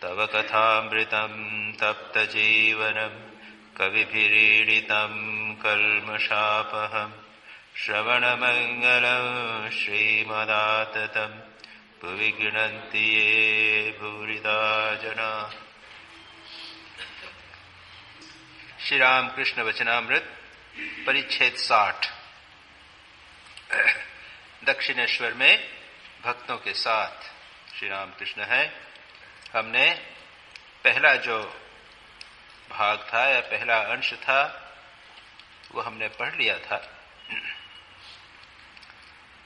तव कथामृतं तप्तजीवनं कविभिरीडितं कल्मषापहं श्रवणमङ्गलं श्रीमदाततं भुवि गृह्णन्ति ये भूरिदा जना। श्री रामकृष्ण वचनामृत परिच्छेद 60। दक्षिणेश्वर में भक्तों के साथ श्री रामकृष्ण है। हमने पहला जो भाग था या पहला अंश था वो हमने पढ़ लिया था।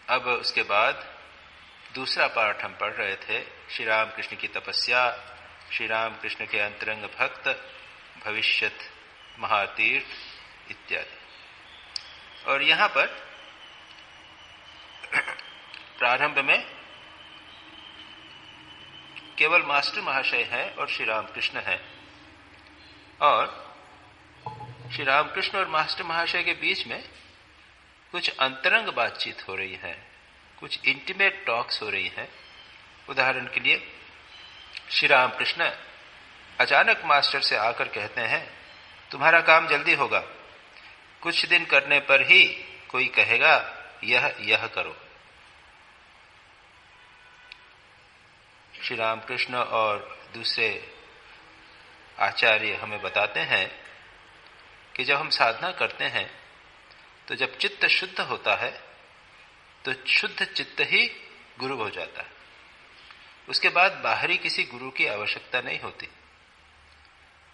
अब उसके बाद दूसरा पाठ हम पढ़ रहे थे, श्री रामकृष्ण की तपस्या, श्री रामकृष्ण के अंतरंग भक्त, भविष्यत महातीर्थ इत्यादि। और यहां पर प्रारंभ में केवल मास्टर महाशय है और श्री रामकृष्ण है, और श्री रामकृष्ण और मास्टर महाशय के बीच में कुछ अंतरंग बातचीत हो रही है, कुछ इंटीमेट टॉक्स हो रही हैं। उदाहरण के लिए श्री रामकृष्ण अचानक मास्टर से आकर कहते हैं, तुम्हारा काम जल्दी होगा, कुछ दिन करने पर ही कोई कहेगा यह करो। श्री रामकृष्ण और दूसरे आचार्य हमें बताते हैं कि जब हम साधना करते हैं तो जब चित्त शुद्ध होता है तो शुद्ध चित्त ही गुरु हो जाता है। उसके बाद बाहरी किसी गुरु की आवश्यकता नहीं होती।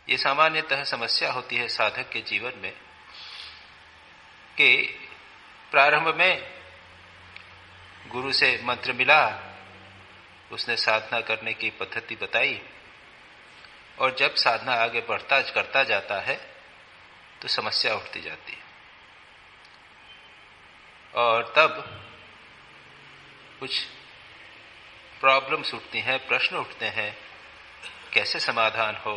ये सामान्यतः समस्या होती है साधक के जीवन में कि प्रारंभ में गुरु से मंत्र मिला, उसने साधना करने की पद्धति बताई, और जब साधना आगे करता जाता है तो समस्या उठती जाती है, और तब कुछ प्रॉब्लम्स उठती हैं, प्रश्न उठते हैं, कैसे समाधान हो।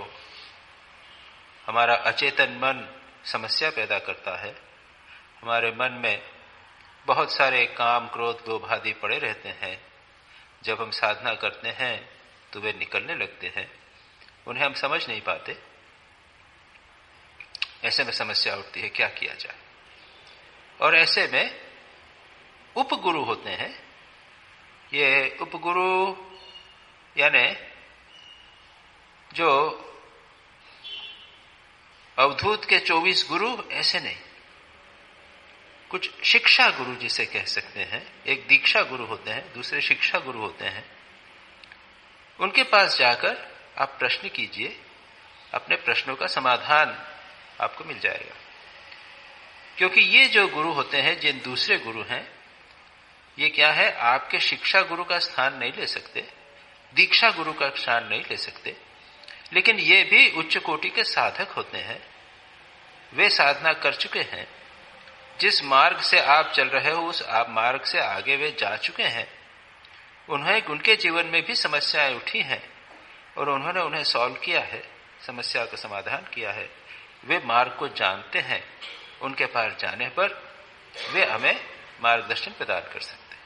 हमारा अचेतन मन समस्या पैदा करता है। हमारे मन में बहुत सारे काम, क्रोध, लोभ आदि पड़े रहते हैं। जब हम साधना करते हैं तो वे निकलने लगते हैं, उन्हें हम समझ नहीं पाते। ऐसे में समस्या उठती है, क्या किया जाए। और ऐसे में उपगुरु होते हैं। ये उपगुरु यानी जो अवधूत के 24 गुरु ऐसे नहीं, कुछ शिक्षा गुरु जिसे कह सकते हैं। एक दीक्षा गुरु होते हैं, दूसरे शिक्षा गुरु होते हैं। उनके पास जाकर आप प्रश्न कीजिए, अपने प्रश्नों का समाधान आपको मिल जाएगा। क्योंकि ये जो गुरु होते हैं, जिन दूसरे गुरु हैं, ये क्या है, आपके शिक्षा गुरु का स्थान नहीं ले सकते, दीक्षा गुरु का स्थान नहीं ले सकते, लेकिन ये भी उच्च कोटि के साधक होते हैं। वे साधना कर चुके हैं। जिस मार्ग से आप चल रहे हो उस आप मार्ग से आगे वे जा चुके हैं। उनके जीवन में भी समस्याएं उठी हैं और उन्होंने उन्हें सॉल्व किया है, समस्या का समाधान किया है। वे मार्ग को जानते हैं। उनके पास जाने पर वे हमें मार्गदर्शन प्रदान कर सकते हैं।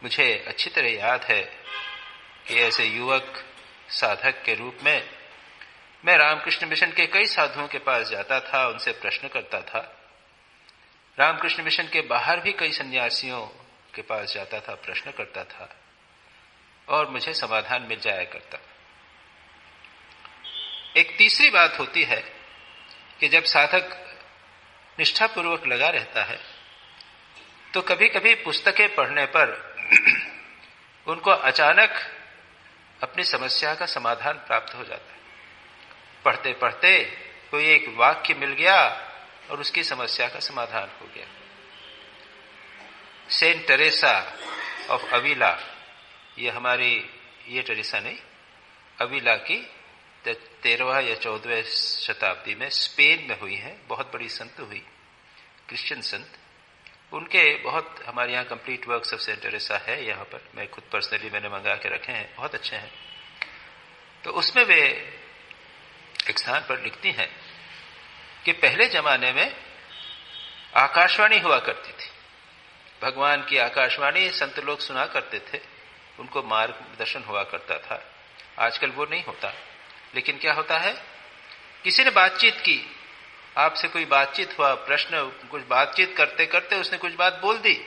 मुझे अच्छी तरह याद है कि ऐसे युवक साधक के रूप में मैं रामकृष्ण मिशन के कई साधुओं के पास जाता था, उनसे प्रश्न करता था। रामकृष्ण मिशन के बाहर भी कई सन्यासियों के पास जाता था, प्रश्न करता था, और मुझे समाधान मिल जाया करता। एक तीसरी बात होती है कि जब साधक निष्ठापूर्वक लगा रहता है तो कभी कभी पुस्तकें पढ़ने पर उनको अचानक अपनी समस्या का समाधान प्राप्त हो जाता है। पढ़ते पढ़ते कोई एक वाक्य मिल गया और उसकी समस्या का समाधान हो गया। सेंट टेरेसा ऑफ अविला, ये टेरेसा नहीं, अविला की 13वां या 14वें शताब्दी में स्पेन में हुई है। बहुत बड़ी संत हुई, क्रिश्चियन संत। उनके बहुत, हमारे यहाँ complete works of Saint Teresa है यहाँ पर, मैं खुद पर्सनली मैंने मंगा के रखे हैं, बहुत अच्छे हैं। तो उसमें वे एक स्थान पर लिखती हैं कि पहले जमाने में आकाशवाणी हुआ करती थी, भगवान की आकाशवाणी संत लोग सुना करते थे, उनको मार्गदर्शन हुआ करता था। आजकल वो नहीं होता। लेकिन क्या होता है, किसी ने बातचीत की, आपसे कोई बातचीत हुआ, प्रश्न, कुछ बातचीत करते करते उसने कुछ बात बोल दी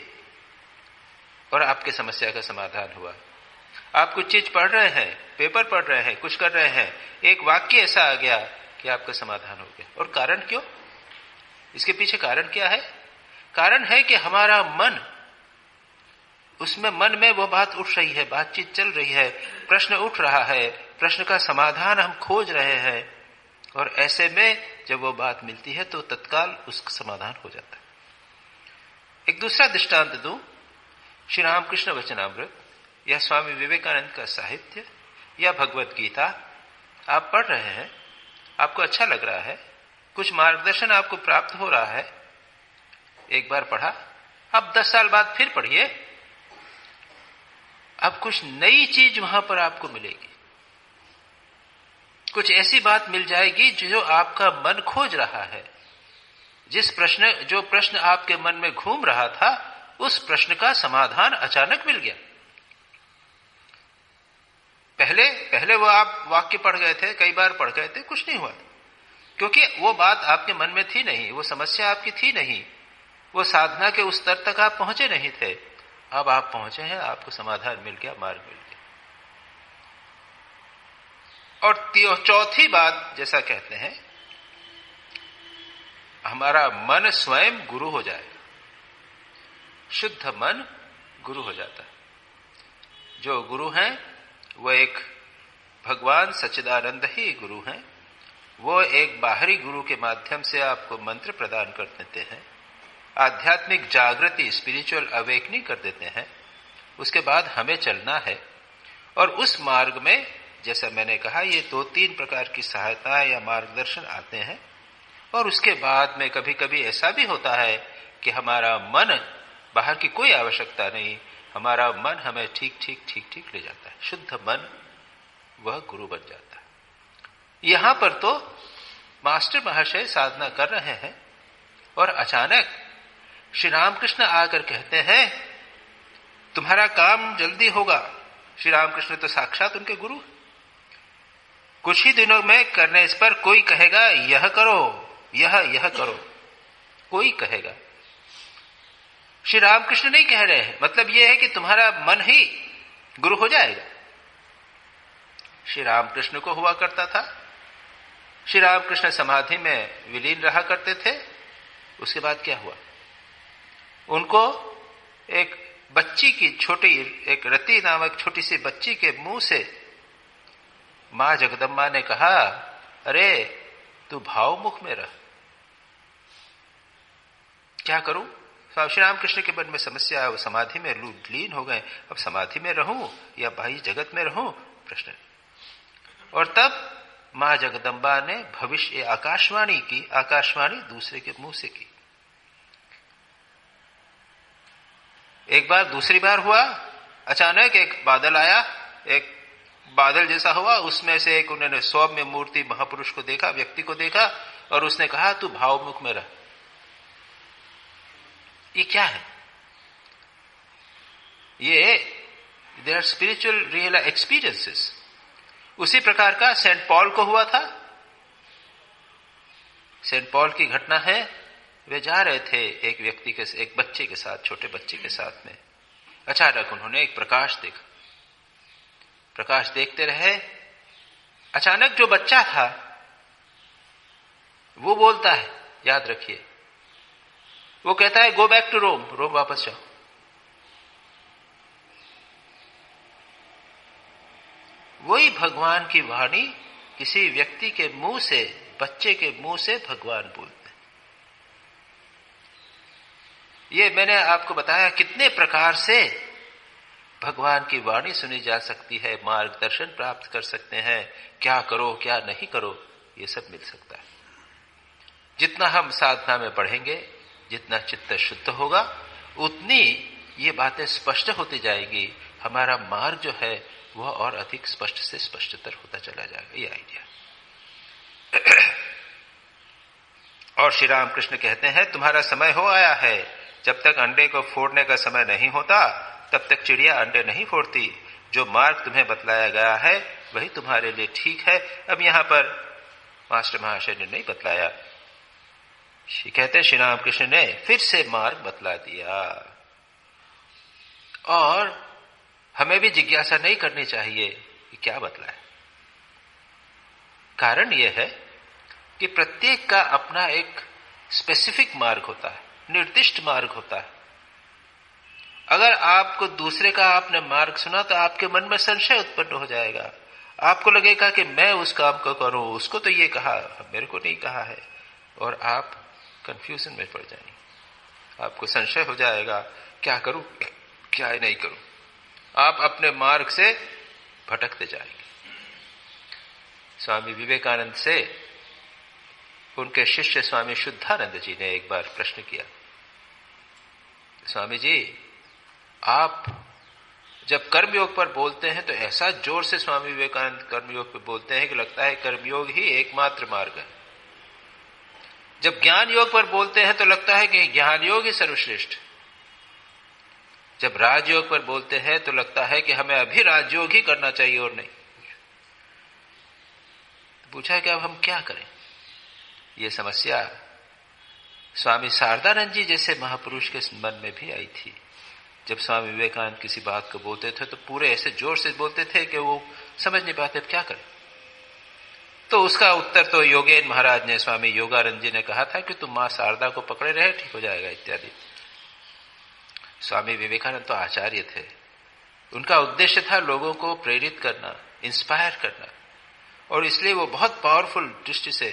और आपके समस्या का समाधान हुआ। आप कुछ चीज पढ़ रहे हैं, पेपर पढ़ रहे हैं, कुछ कर रहे हैं, एक वाक्य ऐसा आ गया कि आपका समाधान हो गया। और कारण क्यों? इसके पीछे कारण क्या है? कारण है कि हमारा मन, उसमें मन में वो बात उठ रही है, बातचीत चल रही है, प्रश्न उठ रहा है, प्रश्न का समाधान हम खोज रहे हैं, और ऐसे में जब वो बात मिलती है तो तत्काल उसका समाधान हो जाता है। एक दूसरा दृष्टांत दूं, श्री रामकृष्ण वचनामृत या स्वामी विवेकानंद का साहित्य या भगवत गीता आप पढ़ रहे हैं, आपको अच्छा लग रहा है, कुछ मार्गदर्शन आपको प्राप्त हो रहा है, एक बार पढ़ा, अब 10 साल बाद फिर पढ़िए, अब कुछ नई चीज वहां पर आपको मिलेगी, कुछ ऐसी बात मिल जाएगी जो आपका मन खोज रहा है। जो प्रश्न आपके मन में घूम रहा था, उस प्रश्न का समाधान अचानक मिल गया। पहले वो आप वाक्य पढ़ गए थे, कई बार पढ़ गए थे, कुछ नहीं हुआ, क्योंकि वो बात आपके मन में थी नहीं, वो समस्या आपकी थी नहीं, वो साधना के उस स्तर तक आप पहुंचे नहीं थे। अब आप पहुंचे हैं, आपको समाधान मिल गया, मार्ग मिल गया। और चौथी बात, जैसा कहते हैं, हमारा मन स्वयं गुरु हो जाए, शुद्ध मन गुरु हो जाता है। जो गुरु हैं वो एक भगवान सच्चिदानंद ही गुरु हैं। वो एक बाहरी गुरु के माध्यम से आपको मंत्र प्रदान कर देते हैं, आध्यात्मिक जागृति, स्पिरिचुअल अवेकनिंग कर देते हैं। उसके बाद हमें चलना है, और उस मार्ग में, जैसा मैंने कहा, ये 2-3 प्रकार की सहायताएं या मार्गदर्शन आते हैं। और उसके बाद में कभी कभी ऐसा भी होता है कि हमारा मन, बाहर की कोई आवश्यकता नहीं, हमारा मन हमें ठीक ले जाता है, शुद्ध मन वह गुरु बन जाता है। यहां पर तो मास्टर महाशय साधना कर रहे हैं और अचानक श्री रामकृष्ण आकर कहते हैं तुम्हारा काम जल्दी होगा। श्री रामकृष्ण तो साक्षात उनके गुरु। कुछ ही दिनों में करने इस पर कोई कहेगा यह करो, यह करो, कोई कहेगा। श्री रामकृष्ण नहीं कह रहे हैं, मतलब यह है कि तुम्हारा मन ही गुरु हो जाएगा। श्री रामकृष्ण को हुआ करता था, श्री रामकृष्ण समाधि में विलीन रहा करते थे। उसके बाद क्या हुआ, उनको एक बच्ची की छोटी, एक रति नामक छोटी सी बच्ची के मुंह से मां जगदम्बा ने कहा, अरे तू भावमुख में रह। क्या करूं? श्री रामकृष्ण के मन में समस्या है, वो समाधि में लीन हो गए। अब समाधि में रहूं या बाह्य जगत में रहूं, प्रश्न। और तब मां जगदम्बा ने भविष्य आकाशवाणी की, आकाशवाणी दूसरे के मुंह से की। एक बार, दूसरी बार हुआ, अचानक एक बादल आया, एक बादल जैसा हुआ, उसमें से एक उन्होंने सौम्य मूर्ति महापुरुष को देखा, व्यक्ति को देखा, और उसने कहा तू भावमुख में रह। ये क्या है? ये there are spiritual real experiences. उसी प्रकार का सेंट पॉल को हुआ था। सेंट पॉल की घटना है, वे जा रहे थे एक व्यक्ति के, एक बच्चे के साथ, छोटे बच्चे के साथ में। अचानक उन्होंने एक प्रकाश देखा। प्रकाश देखते रहे, अचानक जो बच्चा था वो बोलता है, याद रखिए, वो कहता है गो बैक टू रोम, रोम वापस जाओ। वही भगवान की वाणी किसी व्यक्ति के मुंह से, बच्चे के मुंह से भगवान बोलते। ये मैंने आपको बताया कितने प्रकार से भगवान की वाणी सुनी जा सकती है, मार्गदर्शन प्राप्त कर सकते हैं, क्या करो क्या नहीं करो, ये सब मिल सकता है। जितना हम साधना में बढ़ेंगे, जितना चित्त शुद्ध होगा, उतनी ये बातें स्पष्ट होती जाएगी। हमारा मार्ग जो है वह और अधिक स्पष्ट से स्पष्टतर होता चला जाएगा, ये आइडिया। और श्री रामकृष्ण कहते हैं तुम्हारा समय हो आया है। जब तक अंडे को फोड़ने का समय नहीं होता तब तक चिड़िया अंडे नहीं फोड़ती। जो मार्ग तुम्हें बतलाया गया है वही तुम्हारे लिए ठीक है। अब यहां पर मास्टर महाशय ने नहीं बतलाया, कहते श्री रामकृष्ण ने फिर से मार्ग बतला दिया। और हमें भी जिज्ञासा नहीं करनी चाहिए कि क्या बतलाया। कारण यह है कि प्रत्येक का अपना एक स्पेसिफिक मार्ग होता है, निर्दिष्ट मार्ग होता है। अगर आपको दूसरे का आपने मार्ग सुना तो आपके मन में संशय उत्पन्न हो जाएगा। आपको लगेगा कि मैं उस काम को करूं, उसको तो ये कहा, मेरे को नहीं कहा है, और आप कंफ्यूजन में पड़ जाएंगे। आपको संशय हो जाएगा, क्या करूं क्या नहीं करूं। आप अपने मार्ग से भटकते जाएंगे। स्वामी विवेकानंद से उनके शिष्य स्वामी शुद्धानंद जी ने एक बार प्रश्न किया, स्वामी जी आप जब कर्मयोग पर बोलते हैं तो ऐसा जोर से स्वामी विवेकानंद कर्मयोग पर बोलते हैं कि लगता है कर्मयोग ही एकमात्र मार्ग है। जब ज्ञान योग पर बोलते हैं तो लगता है कि ज्ञान योग ही सर्वश्रेष्ठ। जब राजयोग पर बोलते हैं तो लगता है कि हमें अभी राजयोग ही करना चाहिए और नहीं। पूछा कि अब हम क्या करें। ये समस्या स्वामी शारदानंद जी जैसे महापुरुष के मन में भी आई थी। जब स्वामी विवेकानंद किसी बात को बोलते थे तो पूरे ऐसे जोर से बोलते थे कि वो समझ नहीं पाते अब क्या करें। तो उसका उत्तर तो योगेन महाराज ने, स्वामी योगानंद जी ने कहा था कि तुम मां शारदा को पकड़े रहे, ठीक हो जाएगा इत्यादि। स्वामी विवेकानंद तो आचार्य थे, उनका उद्देश्य था लोगों को प्रेरित करना, इंस्पायर करना, और इसलिए वो बहुत पावरफुल दृष्टि से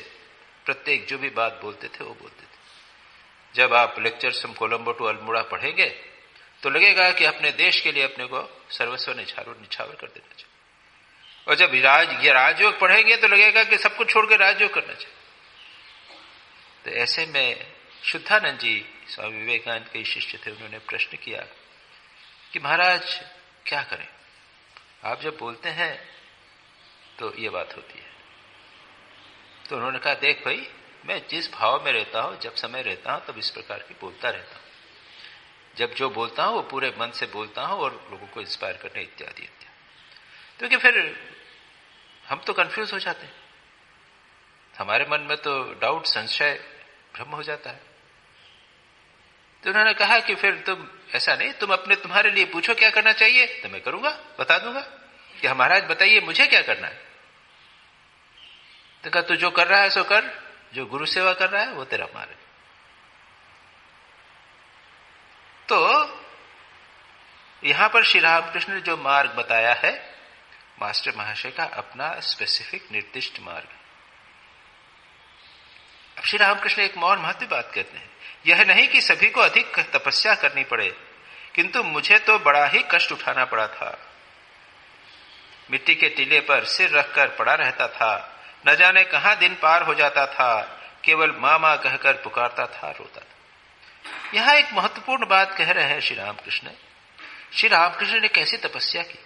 प्रत्येक जो भी बात बोलते थे वो बोलते थे। जब आप lectures from Colombo to Almora पढ़ेंगे तो लगेगा कि अपने देश के लिए अपने को सर्वस्व निछावर कर देना चाहिए, और जब राजयोग पढ़ेंगे तो लगेगा कि सब कुछ छोड़ के राजयोग करना चाहिए। तो ऐसे में शुद्धानंद जी स्वामी विवेकानंद के शिष्य थे, उन्होंने प्रश्न किया कि महाराज क्या करें, आप जब बोलते हैं तो ये बात होती है। तो उन्होंने कहा देख भाई, मैं जिस भाव में रहता हूं, जब समय रहता हूं तब इस प्रकार की बोलता रहता हूं। जब जो बोलता हूं वो पूरे मन से बोलता हूं और लोगों को इंस्पायर करने इत्यादि इत्यादि। क्योंकि फिर हम तो कंफ्यूज हो जाते हैं, हमारे मन में तो डाउट, संशय, भ्रम हो जाता है। तो उन्होंने कहा कि फिर तुम ऐसा नहीं, तुम तुम्हारे लिए पूछो क्या करना चाहिए तो मैं करूंगा, बता दूंगा कि महाराज बताइए मुझे क्या करना है। तो कहा तू जो कर रहा है सो कर, जो गुरु सेवा कर रहा है वो तेरा मार्ग। तो यहां पर श्री रामकृष्ण ने जो मार्ग बताया है, मास्टर महाशय का अपना स्पेसिफिक निर्दिष्ट मार्ग। अब श्री रामकृष्ण एक और महत्व बात कहते हैं, यह नहीं कि सभी को अधिक तपस्या करनी पड़े, किंतु मुझे तो बड़ा ही कष्ट उठाना पड़ा था। मिट्टी के टीले पर सिर रखकर पड़ा रहता था, न जाने कहां दिन पार हो जाता था, केवल मां मां कहकर पुकारता था, रोता था। यहां एक महत्वपूर्ण बात कह रहे हैं श्री रामकृष्ण। श्री रामकृष्ण ने कैसी तपस्या की,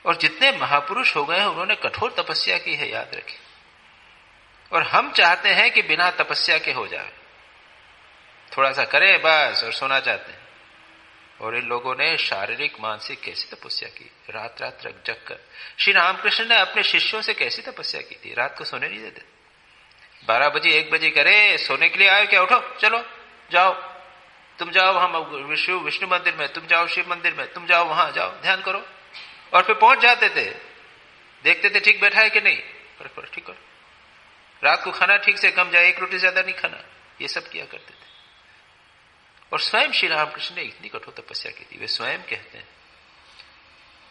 और जितने महापुरुष हो गए हैं उन्होंने कठोर तपस्या की है, याद रखें। और हम चाहते हैं कि बिना तपस्या के हो जाए, थोड़ा सा करें बस और सोना चाहते हैं। और इन लोगों ने शारीरिक मानसिक कैसी तपस्या की, रात रात जग कर। श्री रामकृष्ण ने अपने शिष्यों से कैसी तपस्या की थी, रात को सोने नहीं देते। 12 बजे 1 बजे करे, सोने के लिए आए क्या, उठो चलो जाओ, तुम जाओ हम विष्णु मंदिर में, तुम जाओ शिव मंदिर में, तुम जाओ वहां जाओ ध्यान करो। और फिर पहुंच जाते थे, देखते थे ठीक बैठा है कि नहीं, ठीक करो। रात को खाना ठीक से कम जाए, 1 रोटी ज्यादा नहीं खाना, ये सब किया करते थे। और स्वयं श्री रामकृष्ण ने इतनी कठोर तपस्या की थी, वे स्वयं कहते हैं।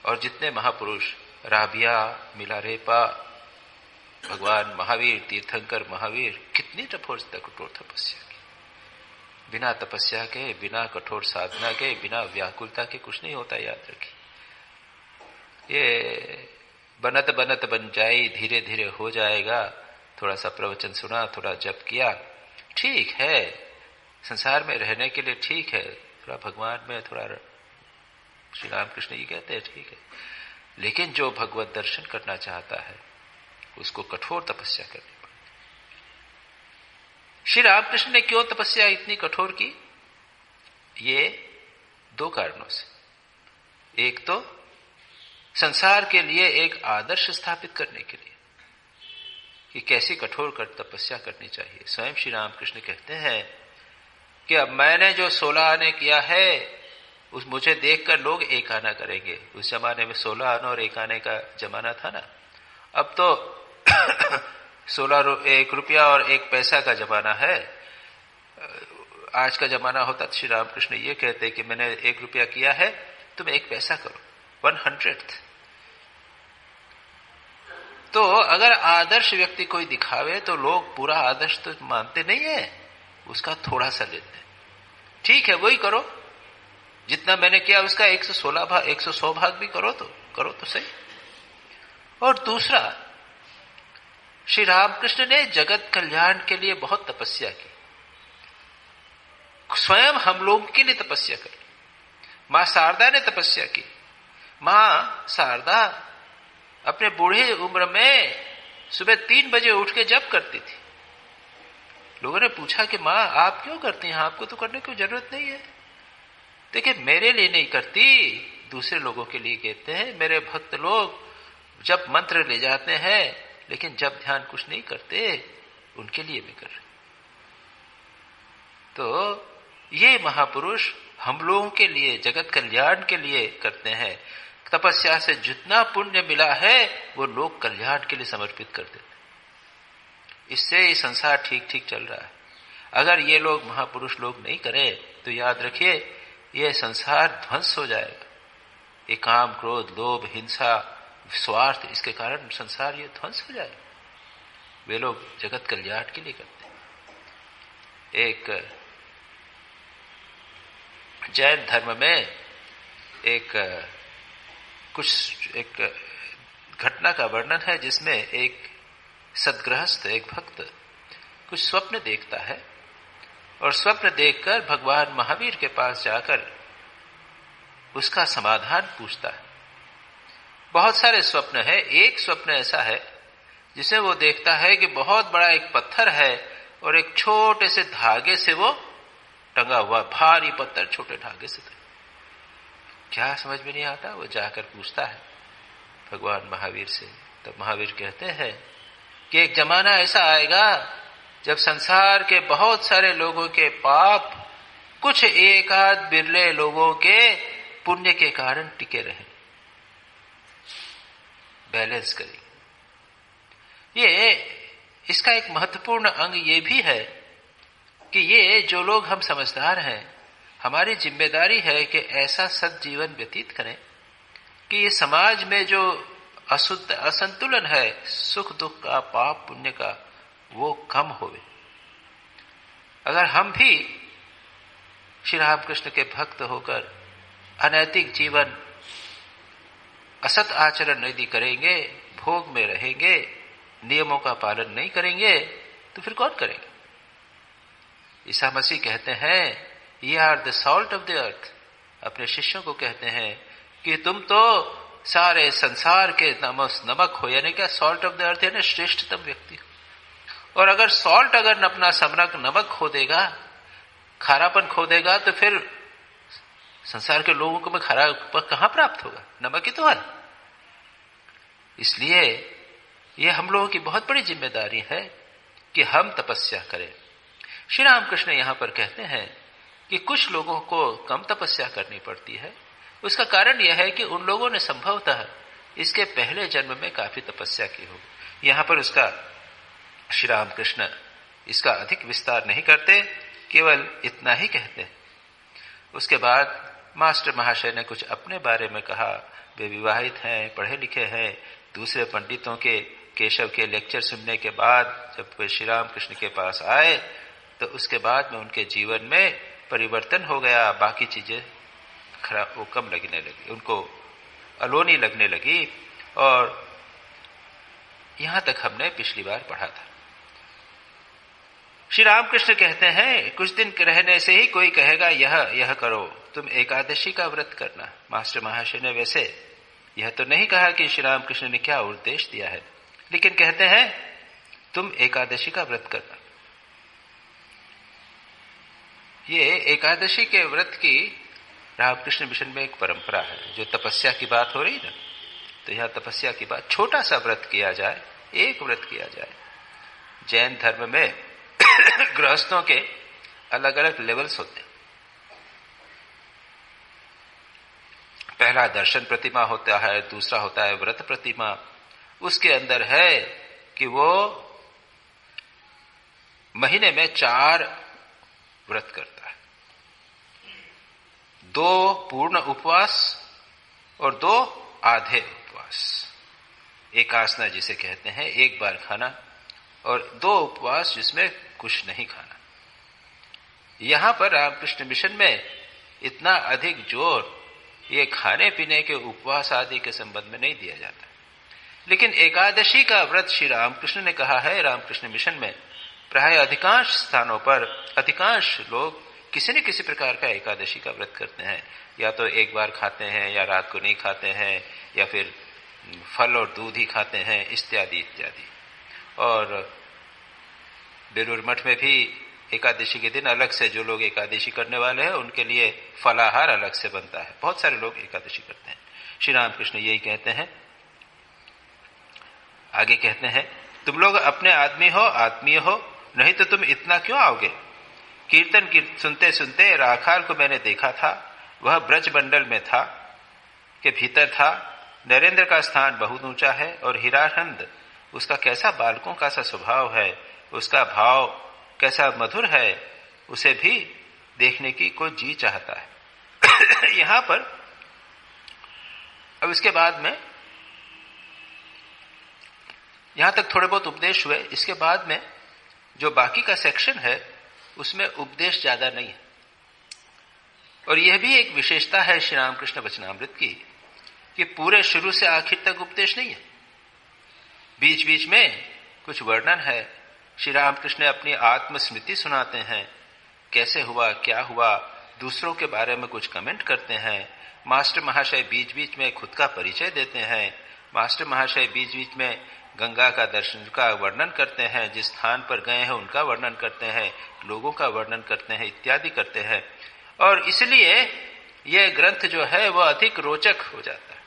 और जितने महापुरुष, राबिया, मिलारेपा, भगवान महावीर, तीर्थंकर महावीर, कितनी कठोर तपस्या की। बिना तपस्या के, बिना कठोर साधना के, बिना व्याकुलता के कुछ नहीं होता, याद रखिए। ये बनत बनत बन जाए, धीरे धीरे हो जाएगा। थोड़ा सा प्रवचन सुना, थोड़ा जप किया, ठीक है, संसार में रहने के लिए ठीक है, थोड़ा भगवान में, थोड़ा श्री रामकृष्ण जी कहते हैं ठीक है। लेकिन जो भगवत दर्शन करना चाहता है उसको कठोर तपस्या करनी पड़ेगी। श्री रामकृष्ण ने क्यों तपस्या इतनी कठोर की? ये 2 कारणों से। एक तो संसार के लिए एक आदर्श स्थापित करने के लिए कि कैसी कठोर कर तपस्या करनी चाहिए। स्वयं श्री रामकृष्ण कहते हैं कि अब मैंने जो 16 आने किया है उस मुझे देखकर लोग 1 आना करेंगे। उस जमाने में 16 आना और 1 आने का जमाना था ना। अब तो 1 रुपया और 1 पैसा का जमाना है। आज का जमाना होता तो श्री रामकृष्ण ये कहते कि मैंने 1 रुपया किया है, तुम 1 पैसा करो, 100th। तो अगर आदर्श व्यक्ति कोई दिखावे तो लोग पूरा आदर्श तो मानते नहीं है, उसका थोड़ा सा लेते हैं। ठीक है, वही करो, जितना मैंने किया उसका 116 भाग 100 भाग भी करो तो सही। और दूसरा, श्री रामकृष्ण ने जगत कल्याण के लिए बहुत तपस्या की। स्वयं हम लोगों के लिए तपस्या करी। मां शारदा ने तपस्या की। मां शारदा अपने बूढ़े उम्र में सुबह 3 बजे उठ के जप करती थी। लोगों ने पूछा कि मां आप क्यों करती हैं, आपको तो करने की जरूरत नहीं है। देखिए, मेरे लिए नहीं करती, दूसरे लोगों के लिए कहते हैं। मेरे भक्त लोग जब मंत्र ले जाते हैं लेकिन जब ध्यान कुछ नहीं करते, उनके लिए मैं कर रही। तो ये महापुरुष हम लोगों के लिए, जगत कल्याण के लिए करते हैं। तपस्या से जितना पुण्य मिला है वो लोग कल्याण के लिए समर्पित कर देते। इससे ये संसार ठीक ठीक चल रहा है। अगर ये लोग महापुरुष लोग नहीं करें तो याद रखिए ये संसार ध्वंस हो जाएगा। ये काम, क्रोध, लोभ, हिंसा, स्वार्थ, इसके कारण संसार ये ध्वंस हो जाएगा। वे लोग जगत कल्याण के लिए करते हैं। एक जैन धर्म में एक घटना का वर्णन है जिसमें एक सद्गृहस्थ, एक भक्त कुछ स्वप्न देखता है और स्वप्न देखकर भगवान महावीर के पास जाकर उसका समाधान पूछता है। बहुत सारे स्वप्न है। एक स्वप्न ऐसा है जिसे वो देखता है कि बहुत बड़ा एक पत्थर है और एक छोटे से धागे से वो टंगा हुआ, भारी पत्थर छोटे धागे से। क्या समझ में नहीं आता, वो जाकर पूछता है भगवान महावीर से। तब महावीर कहते हैं कि एक जमाना ऐसा आएगा जब संसार के बहुत सारे लोगों के पाप कुछ एकाध बिरले लोगों के पुण्य के कारण टिके रहे, बैलेंस करें। ये इसका एक महत्वपूर्ण अंग ये भी है कि ये जो लोग हम समझदार हैं, हमारी जिम्मेदारी है कि ऐसा सद्जीवन व्यतीत करें कि ये समाज में जो असंतुलन है, सुख दुख का, पाप पुण्य का, वो कम होवे। अगर हम भी श्री रामकृष्ण के भक्त होकर अनैतिक जीवन, असत आचरण यदि करेंगे, भोग में रहेंगे, नियमों का पालन नहीं करेंगे, तो फिर कौन करेंगे? ईसा मसीह कहते हैं ये are the salt of the earth. अपने शिष्यों को कहते हैं कि तुम तो सारे संसार के नमक हो, यानी क्या सॉल्ट ऑफ द अर्थ, यानी श्रेष्ठतम व्यक्ति हो। और अगर सॉल्ट अगर अपना नमक खो देगा, खारापन खो देगा, तो फिर संसार के लोगों को में खारा कहां प्राप्त होगा? नमक ही तो है। इसलिए ये हम लोगों की बहुत बड़ी जिम्मेदारी है कि हम तपस्या करें। श्री रामकृष्ण यहां पर कहते हैं कि कुछ लोगों को कम तपस्या करनी पड़ती है। उसका कारण यह है कि उन लोगों ने संभवतः इसके पहले जन्म में काफी तपस्या की हो। यहां पर उसका श्री रामकृष्ण इसका अधिक विस्तार नहीं करते, केवल इतना ही कहते हैं। उसके बाद मास्टर महाशय ने कुछ अपने बारे में कहा। वे विवाहित हैं, पढ़े लिखे हैं। दूसरे पंडितों के, केशव के लेक्चर सुनने के बाद जब वे श्री रामकृष्ण के पास आए तो उसके बाद में उनके जीवन में परिवर्तन हो गया। बाकी चीजें खराब, वो कम लगने लगी, उनको अलोनी लगने लगी। और यहां तक हमने पिछली बार पढ़ा था। श्री रामकृष्ण कहते हैं कुछ दिन रहने से ही कोई कहेगा यह करो, तुम एकादशी का व्रत करना। मास्टर महाशय ने वैसे यह तो नहीं कहा कि श्री रामकृष्ण ने क्या उपदेश दिया है, लेकिन कहते हैं तुम एकादशी का व्रत करना। ये एकादशी के व्रत की रामकृष्ण मिशन में एक परंपरा है। जो तपस्या की बात हो रही ना, तो यहां तपस्या की बात, छोटा सा व्रत किया जाए, एक व्रत किया जाए। जैन धर्म में गृहस्थों के अलग अलग लेवल्स होते हैं। पहला दर्शन प्रतिमा होता है, दूसरा होता है व्रत प्रतिमा। उसके अंदर है कि वो महीने में 4 व्रत करता है, 2 पूर्ण उपवास और 2 आधे उपवास। एकासना जिसे कहते हैं, एक बार खाना, और 2 उपवास जिसमें कुछ नहीं खाना। यहां पर रामकृष्ण मिशन में इतना अधिक जोर ये खाने पीने के उपवास आदि के संबंध में नहीं दिया जाता। लेकिन एकादशी का व्रत श्री रामकृष्ण ने कहा है। रामकृष्ण मिशन में प्राय अधिकांश स्थानों पर अधिकांश लोग किसी न किसी प्रकार का एकादशी का व्रत करते हैं। या तो एक बार खाते हैं, या रात को नहीं खाते हैं, या फिर फल और दूध ही खाते हैं, इत्यादि इत्यादि। और बेलूर मठ में भी एकादशी के दिन अलग से जो लोग एकादशी करने वाले हैं उनके लिए फलाहार अलग से बनता है। बहुत सारे लोग एकादशी करते हैं। श्री रामकृष्ण यही कहते हैं, आगे कहते हैं, तुम लोग अपने आदमी हो, आत्मीय हो, नहीं तो तुम इतना क्यों आओगे। कीर्तन सुनते सुनते राखाल को मैंने देखा था, वह ब्रज मंडल में था, के भीतर था। नरेंद्र का स्थान बहुत ऊंचा है और हीरानंद उसका कैसा बालकों का सा स्वभाव है, उसका भाव कैसा मधुर है, उसे भी देखने की कोई जी चाहता है। यहां पर अब इसके बाद में यहां तक थोड़े बहुत उपदेश हुए। इसके बाद में जो बाकी का सेक्शन है उसमें उपदेश ज्यादा नहीं है। और यह भी एक विशेषता है श्री रामकृष्ण वचनामृत की कि पूरे शुरू से आखिर तक उपदेश नहीं है, बीच बीच में कुछ वर्णन है। श्री रामकृष्ण अपनी आत्मस्मृति सुनाते हैं, कैसे हुआ, क्या हुआ, दूसरों के बारे में कुछ कमेंट करते हैं। मास्टर महाशय बीच बीच में खुद का परिचय देते हैं। मास्टर महाशय बीच बीच में गंगा का दर्शन का वर्णन करते हैं, जिस स्थान पर गए हैं उनका वर्णन करते हैं, लोगों का वर्णन करते हैं, इत्यादि करते हैं। और इसलिए यह ग्रंथ जो है वह अधिक रोचक हो जाता है।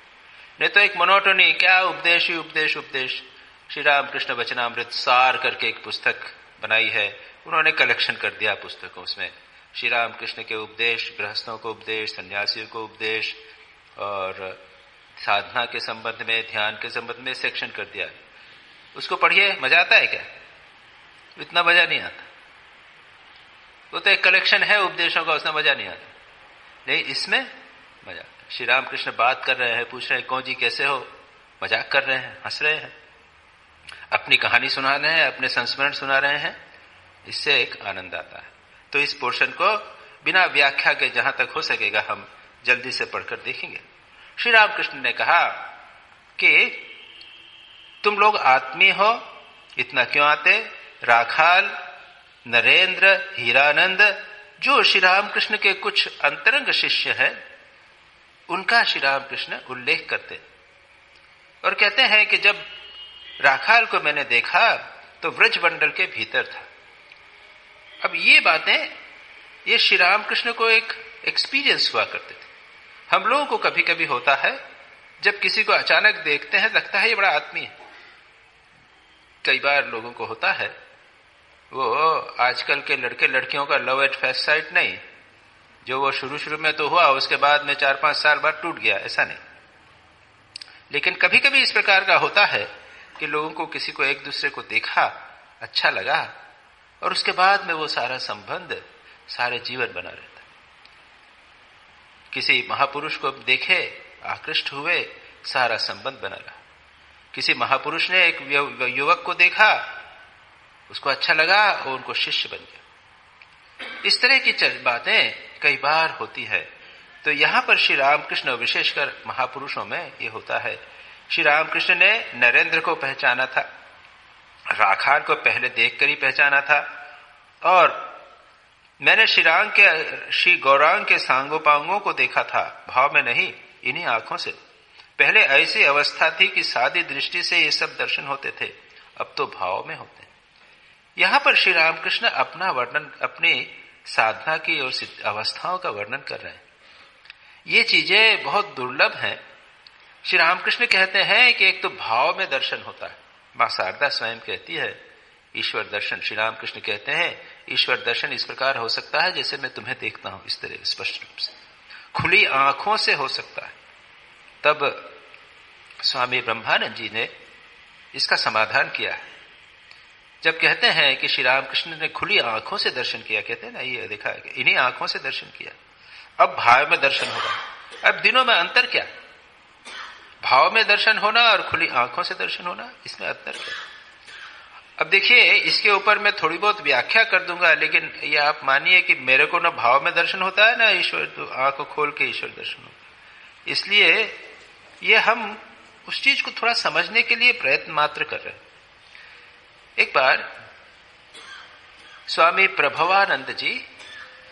नहीं तो एक मोनोटोनी, क्या उपदेश ही उपदेश उपदेश। श्री रामकृष्ण वचनामृत सार करके एक पुस्तक बनाई है, उन्होंने कलेक्शन कर दिया पुस्तकों। उसमें श्री रामकृष्ण के उपदेश, गृहस्थों को उपदेश, सन्यासियों को उपदेश, और साधना के संबंध में, ध्यान के संबंध में सेक्शन कर दिया। उसको पढ़िए, मजा आता है क्या? इतना मजा नहीं आता। वो तो एक कलेक्शन है उपदेशों का, उसमें मजा नहीं आता। नहीं, इसमें मजा आता है। श्री रामकृष्ण बात कर रहे हैं, पूछ रहे हैं कौन जी कैसे हो, मजाक कर रहे हैं, हंस रहे हैं, अपनी कहानी सुना रहे हैं, अपने संस्मरण सुना रहे हैं, इससे एक आनंद आता है। तो इस पोर्शन को बिना व्याख्या के जहां तक हो सकेगा हम जल्दी से पढ़कर देखेंगे। श्री रामकृष्ण ने कहा कि तुम लोग आत्मीय हो, इतना क्यों आते। राखाल, नरेंद्र, हीरानंद, जो श्री रामकृष्ण के कुछ अंतरंग शिष्य हैं, उनका श्री रामकृष्ण उल्लेख करते और कहते हैं कि जब राखाल को मैंने देखा तो व्रज मंडल के भीतर था। अब ये बातें, ये श्री रामकृष्ण को एक एक्सपीरियंस हुआ करते थे। हम लोगों को कभी कभी होता है, जब किसी को अचानक देखते हैं लगता है ये बड़ा आदमी है। कई बार लोगों को होता है, वो आजकल के लड़के लड़कियों का लव एट फर्स्ट साइट नहीं, जो वो शुरू शुरू में तो हुआ, उसके बाद में 4-5 साल बाद टूट गया, ऐसा नहीं। लेकिन कभी कभी इस प्रकार का होता है कि लोगों को, किसी को एक दूसरे को देखा, अच्छा लगा, और उसके बाद में वो सारा संबंध सारे जीवन बना रहता है। किसी महापुरुष को देखे, आकृष्ट हुए, सारा संबंध बना रहा। किसी महापुरुष ने एक युवक को देखा, उसको अच्छा लगा और उनको शिष्य बन गया। इस तरह की बातें कई बार होती है। तो यहां पर श्री रामकृष्ण, विशेषकर महापुरुषों में ये होता है। श्री रामकृष्ण ने नरेंद्र को पहचाना था, राखाल को पहले देखकर ही पहचाना था, और मैंने श्री गौरांग के सांगोपांगों को देखा था, भाव में नहीं, इन्हीं आंखों से। पहले ऐसी अवस्था थी कि सादी दृष्टि से ये सब दर्शन होते थे, अब तो भाव में होते हैं। यहां पर श्री रामकृष्ण अपना वर्णन, अपनी साधना की और अवस्थाओं का वर्णन कर रहे हैं। ये चीजें बहुत दुर्लभ हैं। श्री रामकृष्ण कहते हैं कि एक तो भाव में दर्शन होता है। मां शारदा स्वयं कहती है ईश्वर दर्शन, श्री रामकृष्ण कहते हैं ईश्वर दर्शन इस प्रकार हो सकता है जैसे मैं तुम्हें देखता हूं, इस तरह स्पष्ट रूप से खुली आंखों से हो सकता है। तब स्वामी ब्रह्मानंद जी ने इसका समाधान किया है। जब कहते हैं कि श्री रामकृष्ण ने खुली आंखों से दर्शन किया, कहते हैं ना, ये देखा है कि इन्हीं आंखों से दर्शन किया, अब भाव में दर्शन होगा। अब दिनों में अंतर क्या? भाव में दर्शन होना और खुली आंखों से दर्शन होना, इसमें अंतर क्या? अब देखिए, इसके ऊपर मैं थोड़ी बहुत व्याख्या कर दूंगा, लेकिन ये आप मानिए कि मेरे को ना भाव में दर्शन होता है ना ईश्वर, तो आंखों खोल के ईश्वर दर्शन होता है। इसलिए ये हम उस चीज को थोड़ा समझने के लिए प्रयत्न मात्र कर रहे हैं। एक बार स्वामी प्रभवानंद जी,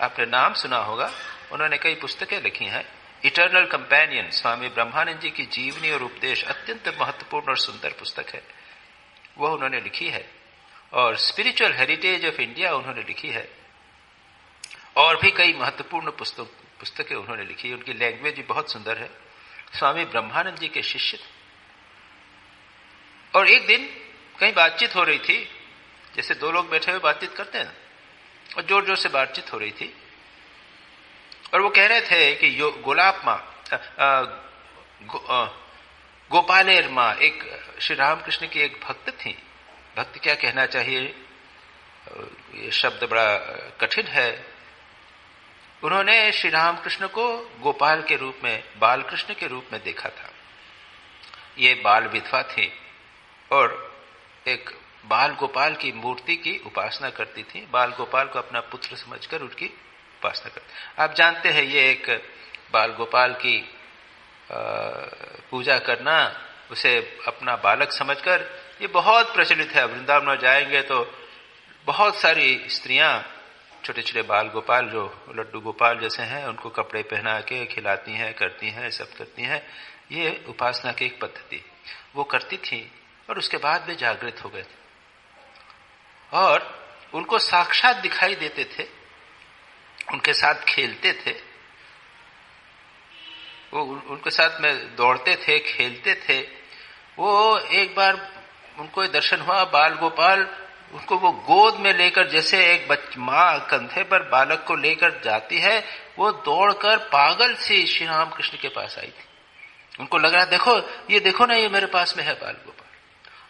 आपने नाम सुना होगा, उन्होंने कई पुस्तकें लिखी हैं। इटर्नल कंपेनियन, स्वामी ब्रह्मानंद जी की जीवनी और उपदेश अत्यंत महत्वपूर्ण और सुंदर पुस्तक है, वह उन्होंने लिखी है। और स्पिरिचुअल हेरिटेज ऑफ इंडिया उन्होंने लिखी है, और भी कई महत्वपूर्ण पुस्तकें उन्होंने लिखी है। उनकी लैंग्वेज भी बहुत सुंदर है। स्वामी ब्रह्मानंद जी के शिष्य थे। और एक दिन कहीं बातचीत हो रही थी, जैसे दो लोग बैठे हुए बातचीत करते हैं, और जोर जोर से बातचीत हो रही थी। और वो कह रहे थे कि गोलाप माँ, गोपालेर माँ, एक श्री रामकृष्ण की एक भक्त थी। भक्त क्या कहना चाहिए, ये शब्द बड़ा कठिन है। उन्होंने श्री रामकृष्ण को गोपाल के रूप में, बाल कृष्ण के रूप में देखा था। ये बाल विधवा थी और एक बाल गोपाल की मूर्ति की उपासना करती थी। बाल गोपाल को अपना पुत्र समझकर उनकी उपासना करती। आप जानते हैं, ये एक बाल गोपाल की पूजा करना, उसे अपना बालक समझकर, ये बहुत प्रचलित है। वृंदावन में जाएंगे तो बहुत सारी स्त्रियां छोटे छोटे बाल गोपाल, जो लड्डू गोपाल जैसे हैं, उनको कपड़े पहना के खिलाती हैं, करती हैं, सब करती हैं। ये उपासना की एक पद्धति वो करती थी। और उसके बाद वे जागृत हो गए थे और उनको साक्षात दिखाई देते थे, उनके साथ खेलते थे, वो उनके साथ में दौड़ते थे, खेलते थे। वो एक बार उनको दर्शन हुआ, बाल गोपाल उनको वो गोद में लेकर, जैसे एक माँ कंधे पर बालक को लेकर जाती है, वो दौड़कर पागल सी श्री रामकृष्ण के पास आई थी। उनको लग रहा, देखो ये, देखो ना, ये मेरे पास में है बाल गोपाल।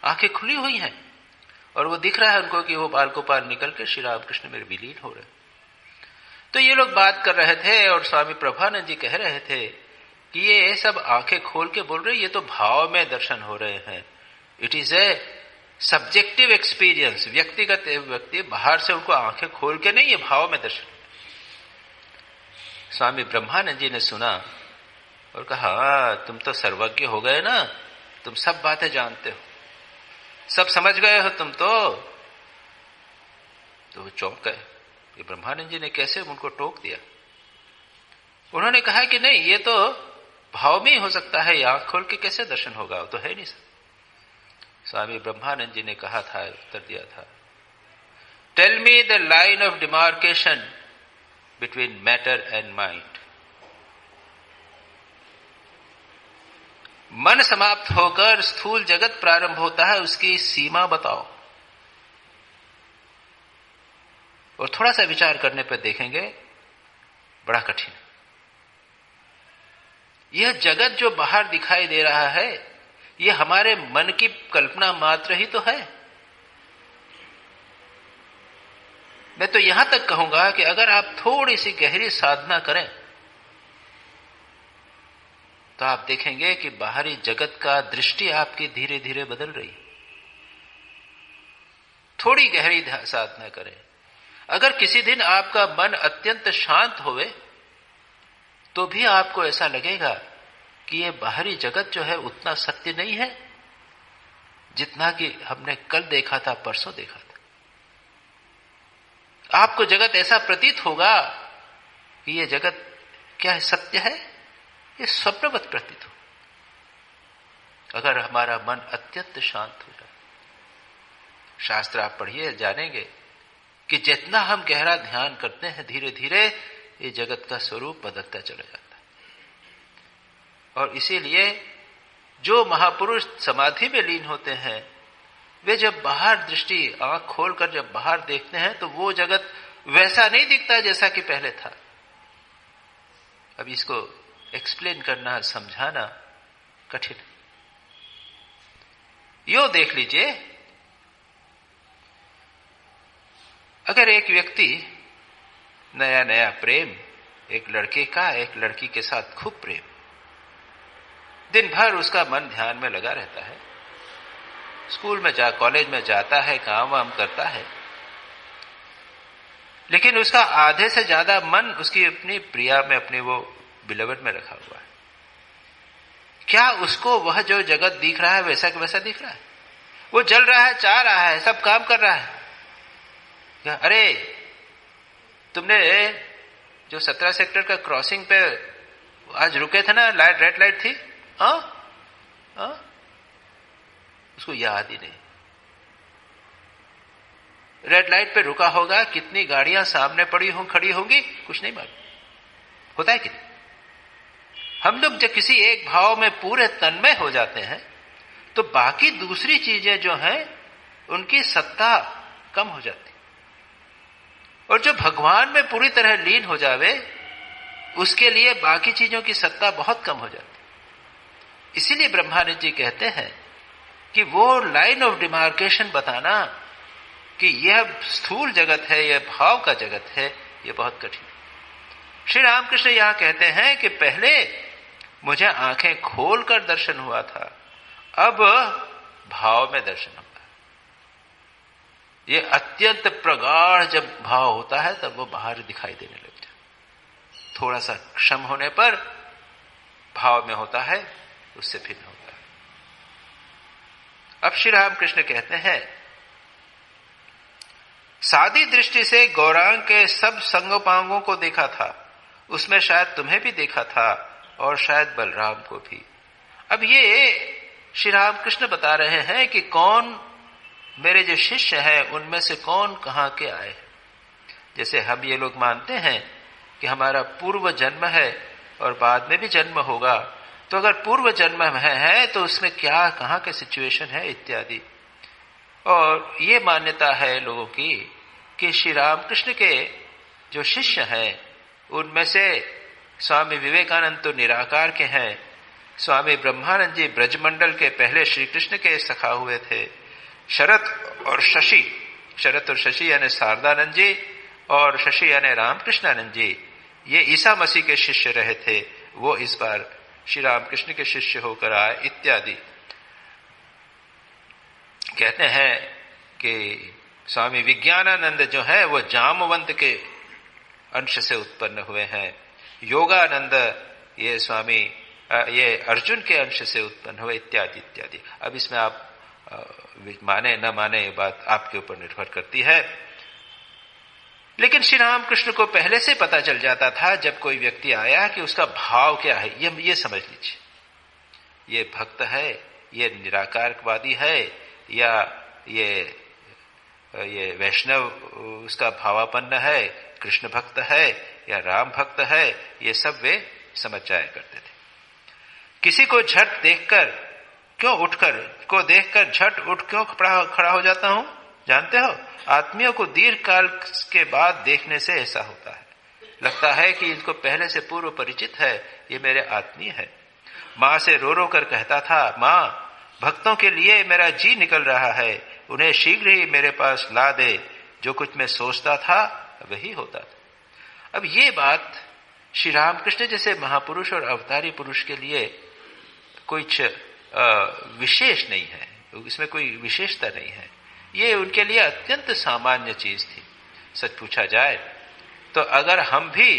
आंखें खुली हुई हैं और वो दिख रहा है उनको कि वो बाल गोपाल निकल के श्री रामकृष्ण में विलीन हो रहे। तो ये लोग बात कर रहे थे और स्वामी प्रभानंद जी कह रहे थे कि ये सब आंखें खोल के बोल रहे, ये तो भाव में दर्शन हो रहे हैं। It is a subjective experience. व्यक्तिगत व्यक्ति बाहर से उनको आंखें खोल के नहीं, ये भाव में दर्शन। स्वामी ब्रह्मानंद जी ने सुना और कहा, तुम तो सर्वज्ञ हो गए ना, तुम सब बातें जानते हो, सब समझ गए हो तुम तो वो चौंक गए। ये ब्रह्मानंद जी ने कैसे उनको टोक दिया। उन्होंने कहा कि नहीं, ये तो भाव में ही हो सकता है, आंख खोल के कैसे दर्शन होगा, वो तो है नहीं। स्वामी ब्रह्मानंद जी ने कहा था, उत्तर दिया था, tell me the line of demarcation between matter and mind. मन समाप्त होकर स्थूल जगत प्रारंभ होता है, उसकी सीमा बताओ। और थोड़ा सा विचार करने पर देखेंगे बड़ा कठिन। यह जगत जो बाहर दिखाई दे रहा है, यह हमारे मन की कल्पना मात्र ही तो है। मैं तो यहां तक कहूंगा कि अगर आप थोड़ी सी गहरी साधना करें तो आप देखेंगे कि बाहरी जगत का दृष्टि आपकी धीरे धीरे बदल रही। थोड़ी गहरी साधना करें। अगर किसी दिन आपका मन अत्यंत शांत होवे तो भी आपको ऐसा लगेगा कि ये बाहरी जगत जो है उतना सत्य नहीं है जितना कि हमने कल देखा था, परसों देखा था। आपको जगत ऐसा प्रतीत होगा कि ये जगत क्या है, सत्य है, ये स्वप्नवत प्रतीत हो, अगर हमारा मन अत्यंत शांत हो जाए। शास्त्र आप पढ़िए, जानेंगे कि जितना हम गहरा ध्यान करते हैं, धीरे धीरे ये जगत का स्वरूप बदलता चला जाता है। और इसीलिए जो महापुरुष समाधि में लीन होते हैं, वे जब बाहर दृष्टि आंख खोलकर जब बाहर देखते हैं तो वो जगत वैसा नहीं दिखता जैसा कि पहले था। अब इसको एक्सप्लेन करना, समझाना कठिन है। यो देख लीजिए, अगर एक व्यक्ति नया नया प्रेम, एक लड़के का एक लड़की के साथ खूब प्रेम, दिन भर उसका मन ध्यान में लगा रहता है, स्कूल में कॉलेज में जाता है, काम वाम करता है, लेकिन उसका आधे से ज्यादा मन उसकी अपनी प्रिया में, अपने वो बिलवड में रखा हुआ है। क्या उसको वह जो जगत दिख रहा है वैसा कि वैसा दिख रहा है? वो जल रहा है, चाह रहा है, सब काम कर रहा है। अरे तुमने जो 17 सेक्टर का क्रॉसिंग पे आज रुके थे ना, लाइट, रेड लाइट थी, उसको याद ही नहीं। रेड लाइट पे रुका होगा, कितनी गाड़ियां सामने पड़ी खड़ी होंगी, कुछ नहीं मालूम। होता है कि नहीं? हम लोग जब किसी एक भाव में पूरे तन्मय हो जाते हैं तो बाकी दूसरी चीजें जो हैं उनकी सत्ता कम हो जाती, और जो भगवान में पूरी तरह लीन हो जावे उसके लिए बाकी चीजों की सत्ता बहुत कम हो जाती। इसीलिए ब्रह्मानंद जी कहते हैं कि वो लाइन ऑफ डिमार्केशन बताना कि यह स्थूल जगत है, यह भाव का जगत है, यह बहुत कठिन है। श्री रामकृष्ण यहां कहते हैं कि पहले मुझे आंखें खोलकर दर्शन हुआ था, अब भाव में दर्शन होता है। यह अत्यंत प्रगाढ़ जब भाव होता है तब वो बाहर दिखाई देने लग जाता है। थोड़ा सा क्षम होने पर भाव में होता है, उससे भिन्न होता है। अब श्री रामकृष्ण कहते हैं, सादी दृष्टि से गौरांग के सब संगोपांगों को देखा था, उसमें शायद तुम्हें भी देखा था और शायद बलराम को भी। अब ये श्री रामकृष्ण बता रहे हैं कि कौन मेरे जो शिष्य हैं उनमें से कौन कहां के आए। जैसे हम ये लोग मानते हैं कि हमारा पूर्व जन्म है और बाद में भी जन्म होगा, तो अगर पूर्व जन्म है तो उसमें क्या कहां के सिचुएशन है इत्यादि। और ये मान्यता है लोगों की कि श्री रामकृष्ण के जो शिष्य हैं उनमें से स्वामी विवेकानंद तो निराकार के हैं, स्वामी ब्रह्मानंद जी ब्रजमंडल के पहले श्री कृष्ण के सखा हुए थे, शरत और शशि यानी शारदानंद जी और शशि यानी रामकृष्णानंद जी, ये ईसा मसीह के शिष्य रहे थे, वो इस बार श्री रामकृष्ण के शिष्य होकर आए इत्यादि। कहते हैं कि स्वामी विज्ञानानंद जो है वो जामवंत के अंश से उत्पन्न हुए हैं, योगानंद ये स्वामी ये अर्जुन के अंश से उत्पन्न हुए इत्यादि इत्यादि। अब इसमें आप माने न माने ये बात आपके ऊपर निर्भर करती है, लेकिन श्री रामकृष्ण को पहले से पता चल जाता था जब कोई व्यक्ति आया कि उसका भाव क्या है। ये समझ लीजिए, ये भक्त है, ये निराकारवादी है, या ये वैष्णव उसका भावापन्न है, कृष्ण भक्त है या राम भक्त है, ये सब वे समझ जाया करते थे। किसी को झट देखकर को देखकर झट उठ क्यों खड़ा हो जाता हूं, जानते हो? आत्मियों को दीर्घ काल के बाद देखने से ऐसा होता है, लगता है कि इनको पहले से पूर्व परिचित है, ये मेरे आत्मीय है। मां से रो रो कर कहता था, मां भक्तों के लिए मेरा जी निकल रहा है, उन्हें शीघ्र ही मेरे पास ला दे, जो कुछ मैं सोचता था वही होता था। अब ये बात श्री रामकृष्ण जैसे महापुरुष और अवतारी पुरुष के लिए कुछ विशेष नहीं है, इसमें कोई विशेषता नहीं है, ये उनके लिए अत्यंत सामान्य चीज थी। सच पूछा जाए तो अगर हम भी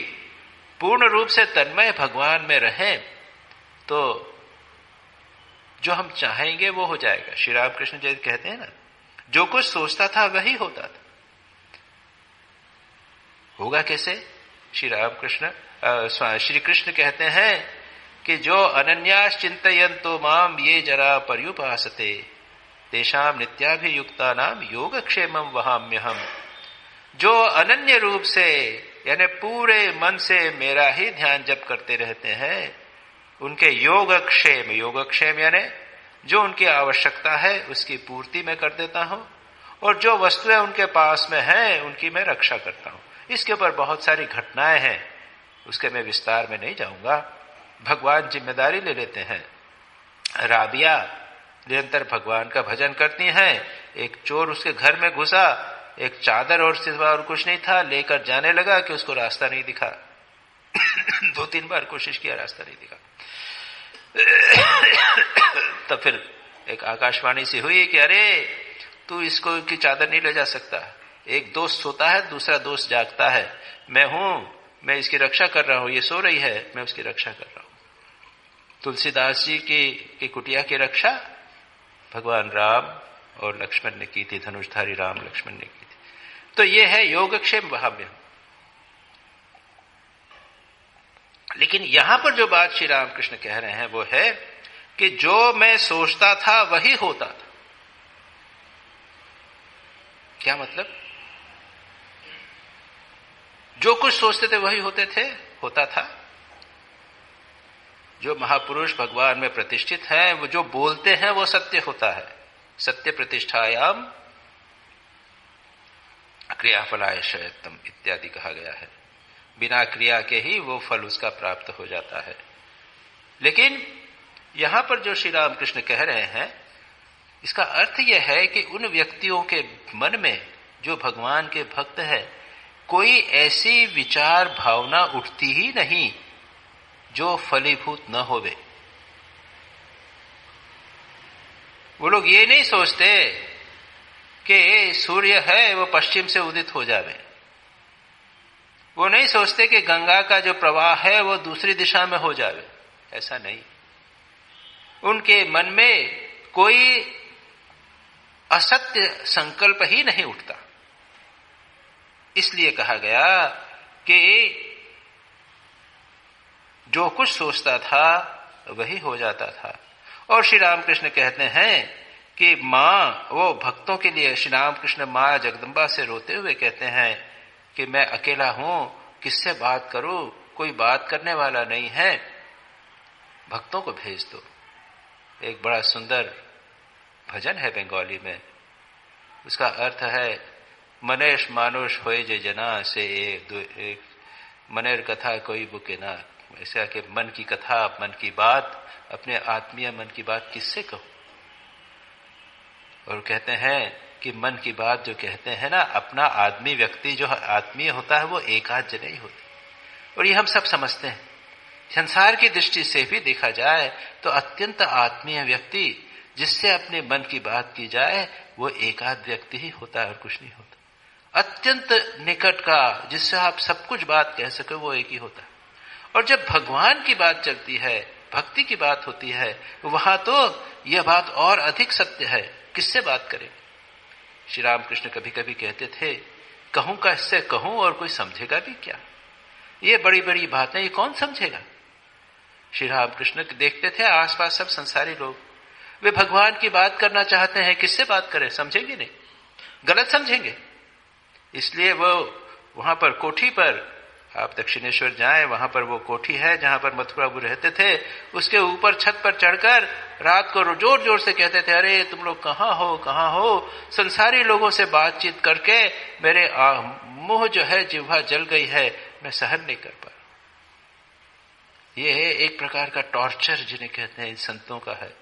पूर्ण रूप से तन्मय भगवान में रहें तो जो हम चाहेंगे वो हो जाएगा। श्री रामकृष्ण जी कहते हैं ना, जो कुछ सोचता था वही होता था। होगा कैसे? श्री रामकृष्ण श्री कृष्ण कहते हैं कि जो अनन्यास चिंतयन्तो माम ये जरा पर्युपासते तेषाम नित्याभियुक्ता नाम योगक्षेमम वहाम्यहम। जो अनन्य रूप से यानी पूरे मन से मेरा ही ध्यान जप करते रहते हैं, उनके योगक्षेम यानी जो उनकी आवश्यकता है उसकी पूर्ति मैं कर देता हूं, और जो वस्तुएं उनके पास में हैं उनकी मैं रक्षा करता हूं। इसके ऊपर बहुत सारी घटनाएं हैं, उसके मैं विस्तार में नहीं जाऊंगा। भगवान जिम्मेदारी ले लेते हैं। राबिया निरंतर भगवान का भजन करती हैं। एक चोर उसके घर में घुसा, एक चादर और सिवा और कुछ नहीं था, लेकर जाने लगा कि उसको रास्ता नहीं दिखा। 2-3 बार कोशिश किया, रास्ता नहीं दिखा। तब फिर एक आकाशवाणी सी हुई कि अरे तू इसको की चादर नहीं ले जा सकता, एक दोस्त सोता है, दूसरा दोस्त जागता है, मैं इसकी रक्षा कर रहा हूं, ये सो रही है, मैं उसकी रक्षा कर रहा हूं। तुलसीदास जी की कुटिया की रक्षा भगवान राम और लक्ष्मण ने की थी, धनुषधारी राम लक्ष्मण ने की थी। तो ये है योगक्षेम वहाम्य। लेकिन यहां पर जो बात श्री रामकृष्ण कह रहे हैं वो है कि जो मैं सोचता था वही होता था। क्या मतलब? जो कुछ सोचते थे वही होता था। जो महापुरुष भगवान में प्रतिष्ठित हैं, वो जो बोलते हैं वो सत्य होता है। सत्य प्रतिष्ठायाम क्रियाफलाय शयत्तम इत्यादि कहा गया है। बिना क्रिया के ही वो फल उसका प्राप्त हो जाता है। लेकिन यहां पर जो श्री रामकृष्ण कह रहे हैं, इसका अर्थ यह है कि उन व्यक्तियों के मन में जो भगवान के भक्त है, कोई ऐसी विचार भावना उठती ही नहीं जो फलीभूत न होवे। वो लोग ये नहीं सोचते कि सूर्य है वो पश्चिम से उदित हो जावे। वो नहीं सोचते कि गंगा का जो प्रवाह है वो दूसरी दिशा में हो जावे। ऐसा नहीं। उनके मन में कोई असत्य संकल्प ही नहीं उठता। इसलिए कहा गया कि जो कुछ सोचता था वही हो जाता था। और श्री रामकृष्ण कहते हैं कि मां, वो भक्तों के लिए श्री रामकृष्ण मां जगदम्बा से रोते हुए कहते हैं कि मैं अकेला हूं, किससे बात करूं, कोई बात करने वाला नहीं है, भक्तों को भेज दो। एक बड़ा सुंदर भजन है बंगाली में, उसका अर्थ है मनेश मानुष होए जे जना से एक मनेर कथा कोई बुके ना। ऐसा कि मन की कथा, मन की बात, अपने आत्मीय मन की बात किससे कहो। और कहते हैं कि मन की बात जो कहते हैं ना, अपना आदमी व्यक्ति जो आत्मीय होता है वो एकाध जन ही होता। और ये हम सब समझते हैं। संसार की दृष्टि से भी देखा जाए तो अत्यंत आत्मीय व्यक्ति जिससे अपने मन की बात की जाए वो एकाध व्यक्ति ही होता है और कुछ नहीं होता। अत्यंत निकट का जिससे आप सब कुछ बात कह सके वो एक ही होता है। और जब भगवान की बात चलती है, भक्ति की बात होती है, वहां तो यह बात और अधिक सत्य है। किससे बात करें? श्री रामकृष्ण कभी कभी कहते थे, कहूं का इससे कहूं और कोई समझेगा भी क्या? ये बड़ी बड़ी बातें ये कौन समझेगा? श्री रामकृष्ण देखते थे आसपास सब संसारी लोग, वे भगवान की बात करना चाहते हैं, किससे बात करें? समझेंगे नहीं, गलत समझेंगे। इसलिए वो वहां पर कोठी पर, आप दक्षिणेश्वर जाएं, वहां पर वो कोठी है जहां पर मथुरा बाबू रहते थे, उसके ऊपर छत पर चढ़कर रात को जोर जोर से कहते थे, अरे तुम लोग कहां हो। संसारी लोगों से बातचीत करके मेरे मुंह जो है, जिह्वा जल गई है, मैं सहन नहीं कर पा रहा। ये है एक प्रकार का टॉर्चर जिन्हें कहते हैं, इन संतों का है।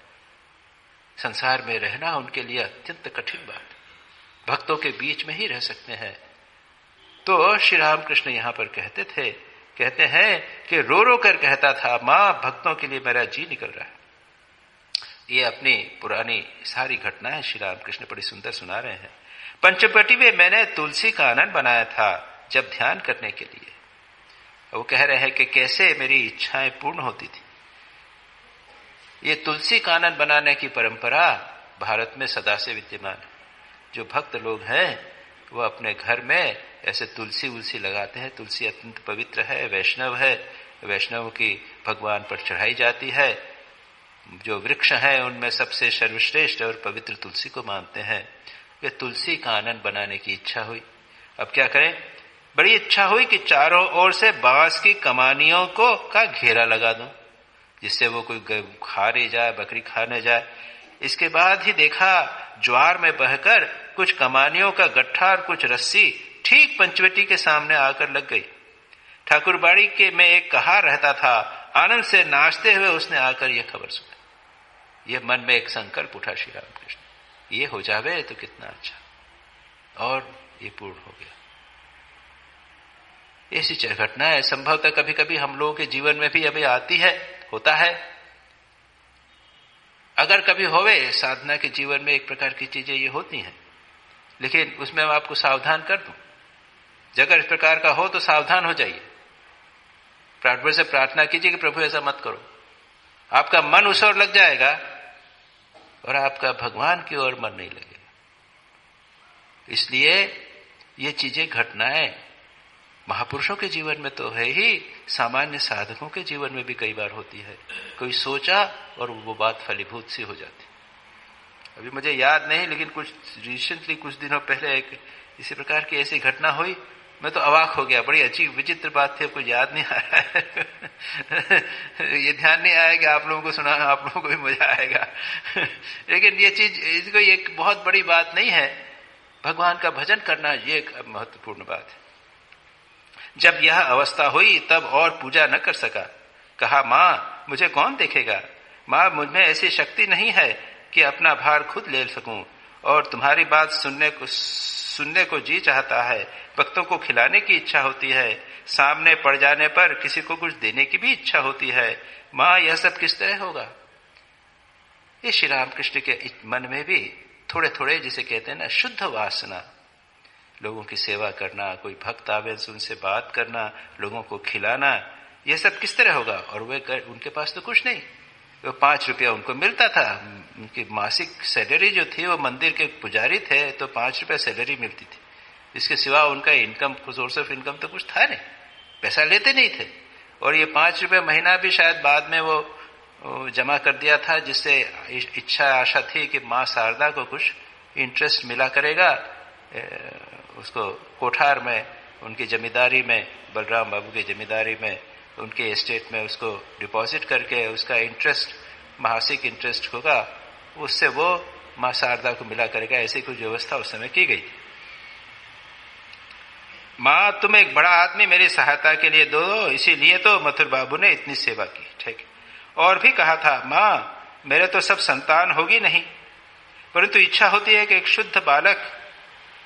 संसार में रहना उनके लिए अत्यंत कठिन बात। भक्तों के बीच में ही रह सकते हैं। तो श्री रामकृष्ण यहां पर कहते हैं कि रो रो कर कहता था, मां भक्तों के लिए मेरा जी निकल रहा है। ये अपनी पुरानी सारी घटनाएं श्री रामकृष्ण बड़ी सुंदर सुना रहे हैं। पंचवटी में मैंने तुलसी का आनंद बनाया था जब ध्यान करने के लिए। वो कह रहे हैं कि कैसे मेरी इच्छाएं पूर्ण होती थी। ये तुलसी कानन बनाने की परंपरा भारत में सदा से विद्यमान है। जो भक्त लोग हैं वो अपने घर में ऐसे तुलसी उलसी लगाते हैं। तुलसी अत्यंत पवित्र है, वैष्णव है, वैष्णव की भगवान पर चढ़ाई जाती है। जो वृक्ष हैं उनमें सबसे सर्वश्रेष्ठ और पवित्र तुलसी को मानते हैं। ये तुलसी का आनंद बनाने की इच्छा हुई। अब क्या करें? बड़ी इच्छा हुई कि चारों ओर से बांस की कमानियों का घेरा लगा दूं, जिससे वो कोई खा नहीं जाए, बकरी खा न जाए। इसके बाद ही देखा ज्वार में बहकर कुछ कमानियों का गट्ठा और कुछ रस्सी ठीक पंचवटी के सामने आकर लग गई। ठाकुरबाड़ी के में एक कहार रहता था, आनंद से नाचते हुए उसने आकर यह खबर सुनी। यह मन में एक संकल्प उठा श्री रामकृष्ण, ये हो जावे तो कितना अच्छा, और ये पूर्ण हो गया। ऐसी घटना है, संभवतः कभी कभी हम लोगों के जीवन में भी अभी आती है, होता है। अगर कभी होवे साधना के जीवन में एक प्रकार की चीजें ये होती हैं, लेकिन उसमें मैं आपको सावधान कर दूं, अगर इस प्रकार का हो तो सावधान हो जाइए। प्रभु से प्रार्थना कीजिए कि प्रभु ऐसा मत करो। आपका मन उस ओर लग जाएगा और आपका भगवान की ओर मन नहीं लगेगा। इसलिए ये चीजें, घटनाएं महापुरुषों के जीवन में तो है ही, सामान्य साधकों के जीवन में भी कई बार होती है। कोई सोचा और वो बात फलीभूत सी हो जाती। अभी मुझे याद नहीं, लेकिन कुछ रिसेंटली, कुछ दिनों पहले एक इसी प्रकार की ऐसी घटना हुई। मैं तो अवाक हो गया, बड़ी अजीब विचित्र बात थी, आपको याद नहीं आ रहा है। ये ध्यान नहीं आया कि आप लोगों को सुना, आप लोगों को भी मजा आएगा। लेकिन ये चीज, इसको एक बहुत बड़ी बात नहीं है। भगवान का भजन करना ये एक महत्वपूर्ण बात है। जब यह अवस्था हुई तब और पूजा न कर सका। कहा, मां मुझे कौन देखेगा? मां मुझमें ऐसी शक्ति नहीं है कि अपना भार खुद ले सकूं, और तुम्हारी बात सुनने को जी चाहता है, भक्तों को खिलाने की इच्छा होती है, सामने पड़ जाने पर किसी को कुछ देने की भी इच्छा होती है। मां यह सब किस तरह होगा? ये श्री रामकृष्ण के मन में भी थोड़े थोड़े, जिसे कहते हैं ना, शुद्ध वासना, लोगों की सेवा करना, कोई भक्त आवे उनसे बात करना, लोगों को खिलाना, ये सब किस तरह होगा? और वे उनके पास तो कुछ नहीं, वो 5 रुपया उनको मिलता था। उनकी मासिक सैलरी जो थी, वो मंदिर के पुजारी थे तो 5 रुपया सैलरी मिलती थी। इसके सिवा उनका इनकम, सोर्स ऑफ इनकम तो कुछ था नहीं, पैसा लेते नहीं थे। और ये 5 रुपया महीना भी शायद बाद में वो जमा कर दिया था, जिससे इच्छा आशा थी कि माँ शारदा को कुछ इंटरेस्ट मिला करेगा। उसको कोठार में, उनकी जमींदारी में, बलराम बाबू की जमींदारी में, उनके एस्टेट में उसको डिपॉजिट करके उसका इंटरेस्ट, मासिक इंटरेस्ट होगा, उससे वो माँ शारदा को मिला करेगा। ऐसी कुछ व्यवस्था उस समय की गई। माँ तुम एक बड़ा आदमी मेरी सहायता के लिए दो, इसीलिए तो मथुर बाबू ने इतनी सेवा की। ठीक। और भी कहा था, माँ मेरे तो सब संतान होगी नहीं, परंतु इच्छा होती है कि एक शुद्ध बालक,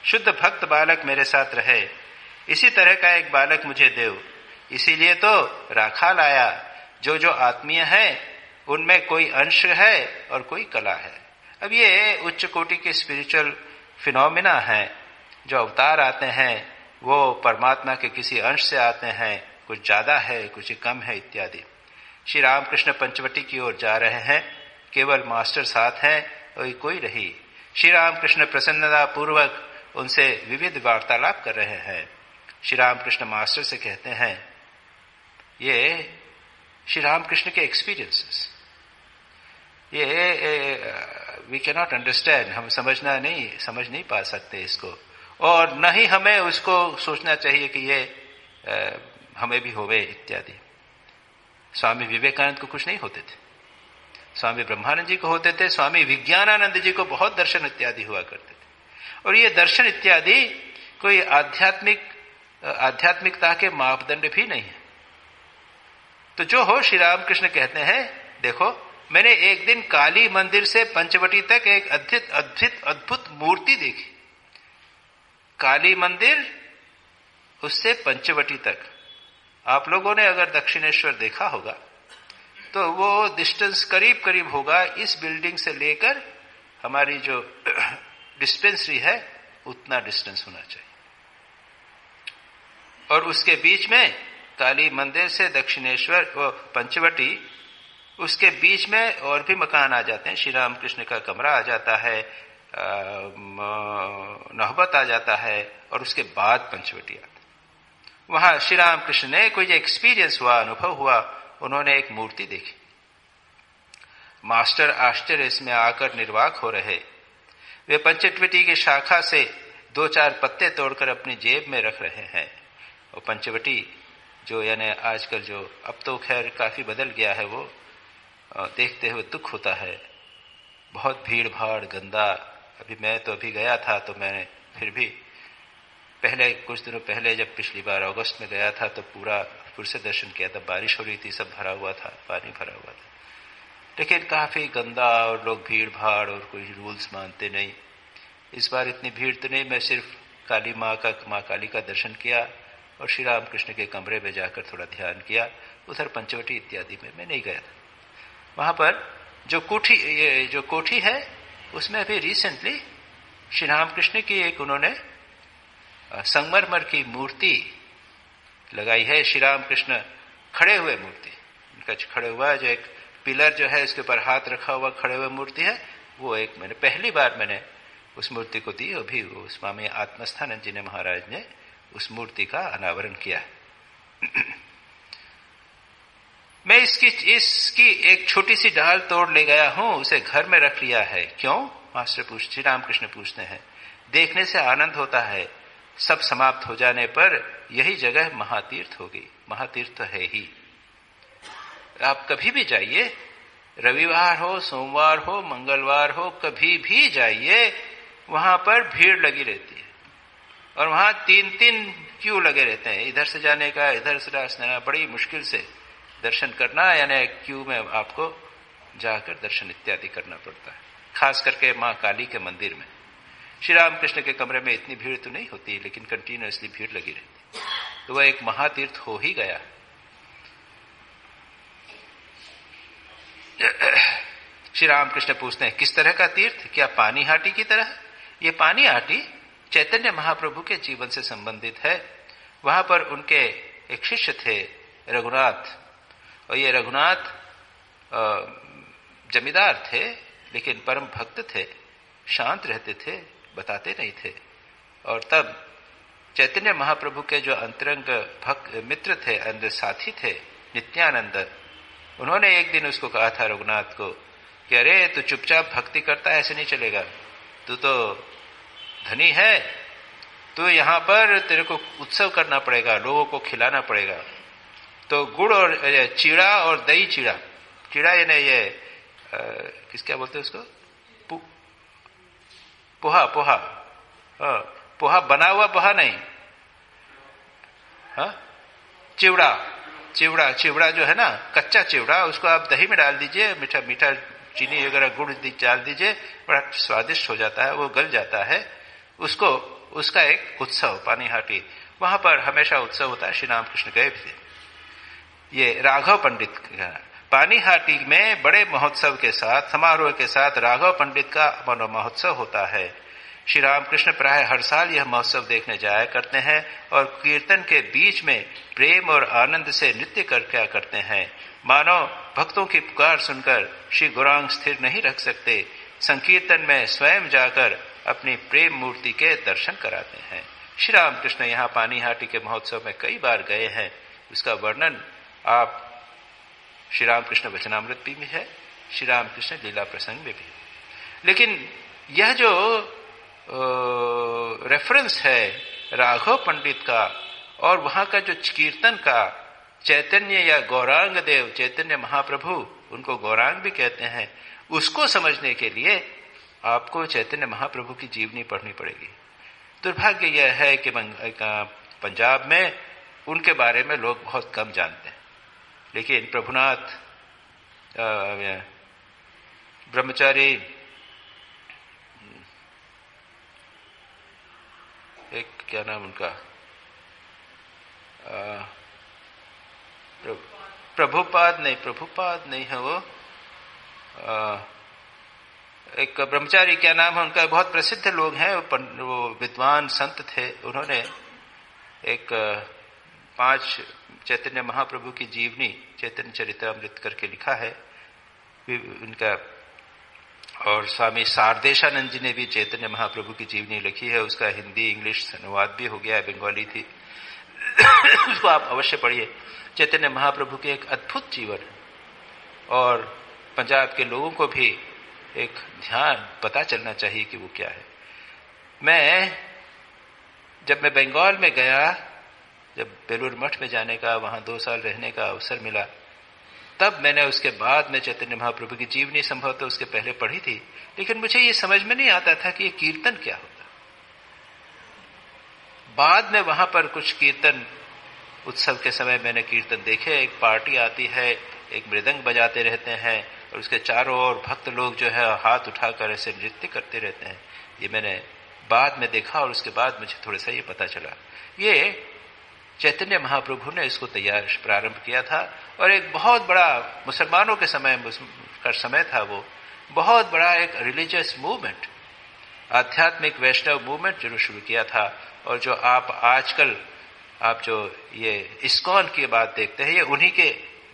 शुद्ध भक्त बालक मेरे साथ रहे। इसी तरह का एक बालक मुझे दो, इसीलिए तो राखा लाया। जो जो आत्मीय है उनमें कोई अंश है और कोई कला है। अब ये उच्च कोटि के स्पिरिचुअल फिनोमिना है। जो अवतार आते हैं वो परमात्मा के किसी अंश से आते हैं, कुछ ज्यादा है, कुछ कम है इत्यादि। श्री रामकृष्ण पंचवटी की ओर जा रहे हैं, केवल मास्टर साथ हैं और कोई रही। श्री रामकृष्ण प्रसन्नता पूर्वक उनसे विविध वार्तालाप कर रहे हैं। श्री रामकृष्ण मास्टर से कहते हैं, ये श्री रामकृष्ण के एक्सपीरियंसेस, ये वी कैन नॉट अंडरस्टैंड, हम समझ नहीं पा सकते इसको, और न ही हमें उसको सोचना चाहिए कि ये हमें भी होवे इत्यादि। स्वामी विवेकानंद को कुछ नहीं होते थे, स्वामी ब्रह्मानंद जी को होते थे, स्वामी विज्ञानानंद जी को बहुत दर्शन इत्यादि हुआ करते थे। और ये दर्शन इत्यादि कोई आध्यात्मिकता के मापदंड भी नहीं है। तो जो हो, श्री रामकृष्ण कहते हैं, देखो मैंने एक दिन काली मंदिर से पंचवटी तक एक अद्भुत मूर्ति देखी। काली मंदिर उससे पंचवटी तक, आप लोगों ने अगर दक्षिणेश्वर देखा होगा तो वो डिस्टेंस करीब करीब होगा, इस बिल्डिंग से लेकर हमारी जो डिस्पेंसरी है उतना डिस्टेंस होना चाहिए। और उसके बीच में काली मंदिर से दक्षिणेश्वर, वो पंचवटी, उसके बीच में और भी मकान आ जाते हैं। श्री रामकृष्ण का कमरा आ जाता है, नहबत आ जाता है, और उसके बाद पंचवटी आता है। वहां श्री रामकृष्ण ने कोई एक्सपीरियंस हुआ, अनुभव हुआ, उन्होंने एक मूर्ति देखी। मास्टर आश्चर्य इसमें आकर निर्वाक हो रहे। वे पंचवटी की शाखा से 2-4 पत्ते तोड़कर अपनी जेब में रख रहे हैं। और पंचवटी जो, यानी आजकल जो, अब तो खैर काफी बदल गया है, वो देखते हुए दुख होता है। बहुत भीड़ भाड़, गंदा। अभी गया था तो मैंने फिर भी पहले कुछ दिनों पहले जब पिछली बार अगस्त में गया था तो पूरा फिर से दर्शन किया था। बारिश हो रही थी, सब भरा हुआ था, पानी भरा हुआ था, लेकिन काफी गंदा और लोग भीड़ भाड़ और कोई रूल्स मानते नहीं। इस बार इतनी भीड़ तो नहीं, मैं सिर्फ काली माँ काली का दर्शन किया और श्री राम कृष्ण के कमरे में जाकर थोड़ा ध्यान किया। उधर पंचवटी इत्यादि में मैं नहीं गया था। वहां पर जो कोठी है उसमें अभी रिसेंटली श्री राम कृष्ण की एक उन्होंने संगमरमर की मूर्ति लगाई है। श्री राम कृष्ण खड़े हुए मूर्ति, उनका खड़े हुआ जो एक पिलर जो है उसके ऊपर हाथ रखा हुआ खड़े हुए मूर्ति है, वो एक मैंने पहली बार मैंने उस मूर्ति को दी। अभी वो स्वामी आत्मस्थानंद जी ने महाराज ने उस मूर्ति का अनावरण किया। मैं इसकी एक छोटी सी डाल तोड़ ले गया हूं, उसे घर में रख लिया है। क्यों? मास्टर श्री रामकृष्ण पूछते हैं। देखने से आनंद होता है, सब समाप्त हो जाने पर यही जगह महातीर्थ होगी। महातीर्थ तो है ही। आप कभी भी जाइए, रविवार हो, सोमवार हो, मंगलवार हो, कभी भी जाइए, वहां पर भीड़ लगी रहती है और वहां 3-3 क्यू लगे रहते हैं। इधर से जाने का, इधर से रास्ता, बड़ी मुश्किल से दर्शन करना, यानी क्यू में आपको जाकर दर्शन इत्यादि करना पड़ता है। खास करके मां काली के मंदिर में। श्री रामकृष्ण के कमरे में इतनी भीड़ तो नहीं होती, लेकिन कंटिन्यूअसली भीड़ लगी रहती, तो वह एक महातीर्थ हो ही गया। श्री रामकृष्ण पूछते हैं, किस तरह का तीर्थ? क्या पानी हाटी की तरह? ये पानी हाटी चैतन्य महाप्रभु के जीवन से संबंधित है। वहां पर उनके एक शिष्य थे रघुनाथ, और ये रघुनाथ जमींदार थे लेकिन परम भक्त थे, शांत रहते थे, बताते नहीं थे। और तब चैतन्य महाप्रभु के जो अंतरंग भक्त मित्र थे, अंदर साथी थे, नित्यानंद, उन्होंने एक दिन उसको कहा था रघुनाथ को कि अरे तू चुपचाप भक्ति करता है, ऐसे नहीं चलेगा, तू तो धनी है, तो यहां पर तेरे को उत्सव करना पड़ेगा, लोगों को खिलाना पड़ेगा। तो गुड़ और चीड़ा और दही चीड़ा, चीड़ा यानी ये क्या बोलते हैं उसको, पोहा, पोहा, पोहा बना हुआ पोहा नहीं, हाँ, चिवड़ा, चिवड़ा, चिवड़ा जो है ना, कच्चा चिवड़ा, उसको आप दही में डाल दीजिए, मीठा मीठा चीनी वगैरह गुड़ डाल दीजिए, बड़ा स्वादिष्ट हो जाता है, वो गल जाता है। उसको, उसका एक उत्सव पानी हाटी, वहां पर हमेशा उत्सव होता है। श्री रामकृष्ण गए थे। ये राघव पंडित पानी हाटी में बड़े महोत्सव के साथ, समारोह के साथ राघव पंडित का महोत्सव होता है। श्री रामकृष्ण प्राय हर साल यह महोत्सव देखने जाया करते हैं और कीर्तन के बीच में प्रेम और आनंद से नृत्य कर क्या करते हैं। मानो भक्तों की पुकार सुनकर श्री गौरांग स्थिर नहीं रख सकते, संकीर्तन में स्वयं जाकर अपनी प्रेम मूर्ति के दर्शन कराते हैं। श्री रामकृष्ण यहाँ पानी हाटी के महोत्सव में कई बार गए हैं। उसका वर्णन आप श्री रामकृष्ण वचनामृत भी है, श्री रामकृष्ण लीला प्रसंग में भी। लेकिन यह जो रेफरेंस है राघव पंडित का और वहां का जो कीर्तन का, चैतन्य या गौरांग देव, चैतन्य महाप्रभु, उनको गौरांग भी कहते हैं, उसको समझने के लिए आपको चैतन्य महाप्रभु की जीवनी पढ़नी पड़ेगी। दुर्भाग्य यह है कि पंजाब में उनके बारे में लोग बहुत कम जानते हैं। लेकिन प्रभुनाथ ब्रह्मचारी, एक क्या नाम उनका, प्रभुपाद नहीं है वो, एक ब्रह्मचारी, क्या नाम है उनका, बहुत प्रसिद्ध लोग हैं, वो विद्वान संत थे। उन्होंने एक 5 चैतन्य महाप्रभु की जीवनी चैतन्य चरितामृत करके लिखा है उनका। और स्वामी शारदेशानंद जी ने भी चैतन्य महाप्रभु की जीवनी लिखी है, उसका हिंदी इंग्लिश अनुवाद भी हो गया है, बंगाली थी। उसको आप अवश्य पढ़िए। चैतन्य महाप्रभु के एक अद्भुत जीवन, और पंजाब के लोगों को भी एक ध्यान पता चलना चाहिए कि वो क्या है। जब मैं बंगाल में गया, जब बेलूर मठ में जाने का, वहां 2 साल रहने का अवसर मिला, तब मैंने उसके बाद में चैतन्य महाप्रभु की जीवनी संभवतः उसके पहले पढ़ी थी, लेकिन मुझे ये समझ में नहीं आता था कि ये कीर्तन क्या होता। बाद में वहां पर कुछ कीर्तन उत्सव के समय मैंने कीर्तन देखे। एक पार्टी आती है, एक मृदंग बजाते रहते हैं और उसके चारों ओर भक्त लोग जो है हाथ उठाकर ऐसे नृत्य करते रहते हैं। ये मैंने बाद में देखा और उसके बाद मुझे थोड़ा सा ये पता चला, ये चैतन्य महाप्रभु ने इसको प्रारंभ किया था। और एक बहुत बड़ा मुसलमानों के समय का समय था, वो बहुत बड़ा एक रिलीजियस मूवमेंट, आध्यात्मिक वैष्णव मूवमेंट जो शुरू किया था। और जो आप आजकल आप जो ये इस्कॉन की बात देखते हैं, ये उन्हीं के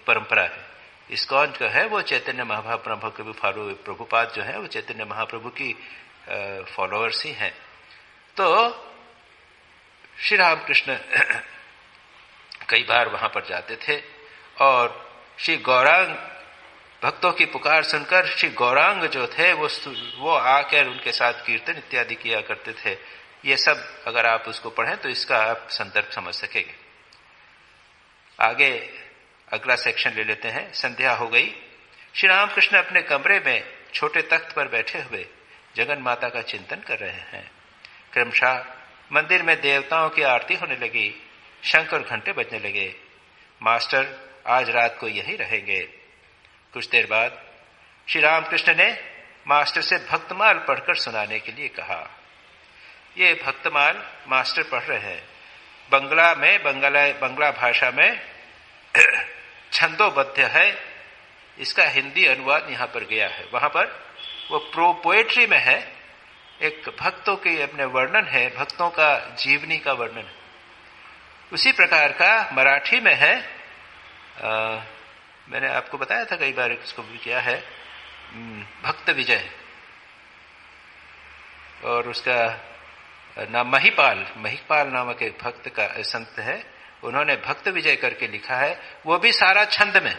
परंपरा है। इस्कॉन जो है वो चैतन्य महाप्रभु के प्रभुपाद जो है वो चैतन्य महाप्रभु की फॉलोअर्स ही हैं। तो श्री रामकृष्ण कई बार वहां पर जाते थे और श्री गौरांग भक्तों की पुकार सुनकर श्री गौरांग जो थे वो आकर उनके साथ कीर्तन इत्यादि किया करते थे। ये सब अगर आप उसको पढ़ें तो इसका आप संदर्भ समझ सकेंगे। आगे अगला सेक्शन ले लेते हैं। संध्या हो गई। श्री रामकृष्ण अपने कमरे में छोटे तख्त पर बैठे हुए जगन माता का चिंतन कर रहे हैं। क्रमशः मंदिर में देवताओं की आरती होने लगी, शंख और घंटे बजने लगे। मास्टर आज रात को यहीं रहेंगे। कुछ देर बाद श्री रामकृष्ण ने मास्टर से भक्तमाल पढ़कर सुनाने के लिए कहा। ये भक्तमाल मास्टर पढ़ रहे हैं। बंगला भाषा में छंदोबद्ध है। इसका हिंदी अनुवाद यहां पर गया है। वहां पर वो पोएट्री में है, एक भक्तों के अपने वर्णन है, भक्तों का जीवनी का वर्णन है। उसी प्रकार का मराठी में है। मैंने आपको बताया था कई बार, इसको भी किया है, भक्त विजय। और उसका नाम महिपाल नामक एक भक्त का संत है, उन्होंने भक्त विजय करके लिखा है। वो भी सारा छंद में।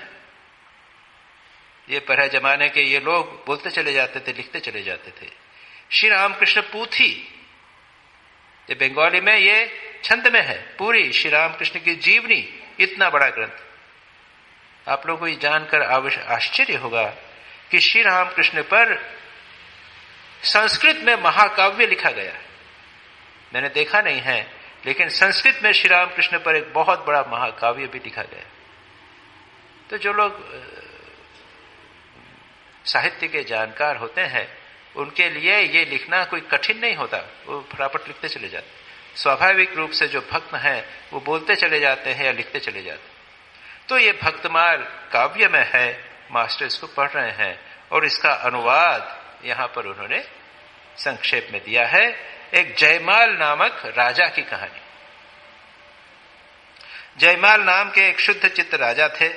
ये पहले जमाने के ये लोग बोलते चले जाते थे, लिखते चले जाते थे। श्री रामकृष्ण पूथी, ये बंगाली में ये छंद में है पूरी श्री रामकृष्ण की जीवनी, इतना बड़ा ग्रंथ। आप लोगों को ये जानकर आश्चर्य होगा कि श्री रामकृष्ण पर संस्कृत में महाकाव्य लिखा गया है। मैंने देखा नहीं है, लेकिन संस्कृत में श्री रामकृष्ण पर एक बहुत बड़ा महाकाव्य भी लिखा गया। तो जो लोग साहित्य के जानकार होते हैं उनके लिए ये लिखना कोई कठिन नहीं होता, वो फटाफट लिखते चले जाते। स्वाभाविक रूप से जो भक्त हैं वो बोलते चले जाते हैं या लिखते चले जाते हैं। तो ये भक्तमाल काव्य में है, मास्टर इसको पढ़ रहे हैं और इसका अनुवाद यहां पर उन्होंने संक्षेप में दिया है। एक जयमाल नामक राजा की कहानी। जयमाल नाम के एक शुद्ध चित्त राजा थे।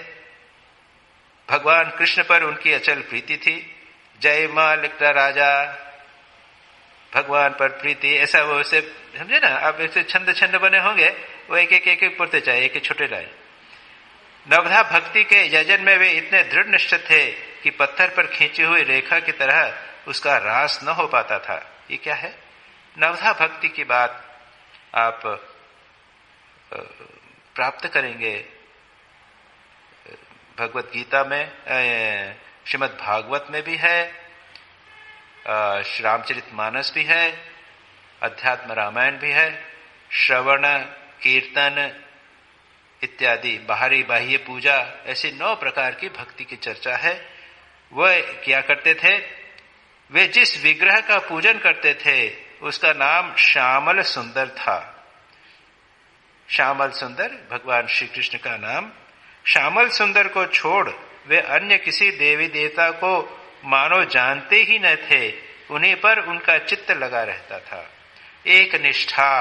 भगवान कृष्ण पर उनकी अचल प्रीति थी। जयमाल का राजा, भगवान पर प्रीति, ऐसा वो से समझे ना आप, ऐसे छंद बने होंगे, वो एक पढ़ते चाहे, एक छोटे लाए। नवधा भक्ति के यजन में वे इतने दृढ़ निश्चित थे कि पत्थर पर खींची हुई रेखा की तरह उसका ह्रास न हो पाता था। ये क्या है? नवधा भक्ति की बात आप प्राप्त करेंगे भगवत गीता में, श्रीमद् भागवत में भी है, रामचरितमानस भी है, अध्यात्म रामायण भी है, श्रवण कीर्तन इत्यादि, बाहरी बाह्य पूजा, ऐसी 9 प्रकार की भक्ति की चर्चा है। वह क्या करते थे? वे जिस विग्रह का पूजन करते थे उसका नाम श्यामल सुंदर था। श्यामल सुंदर भगवान श्री कृष्ण का नाम। श्यामल सुंदर को छोड़ वे अन्य किसी देवी देवता को मानो जानते ही न थे। उन्हीं पर उनका चित्त लगा रहता था। एक निष्ठा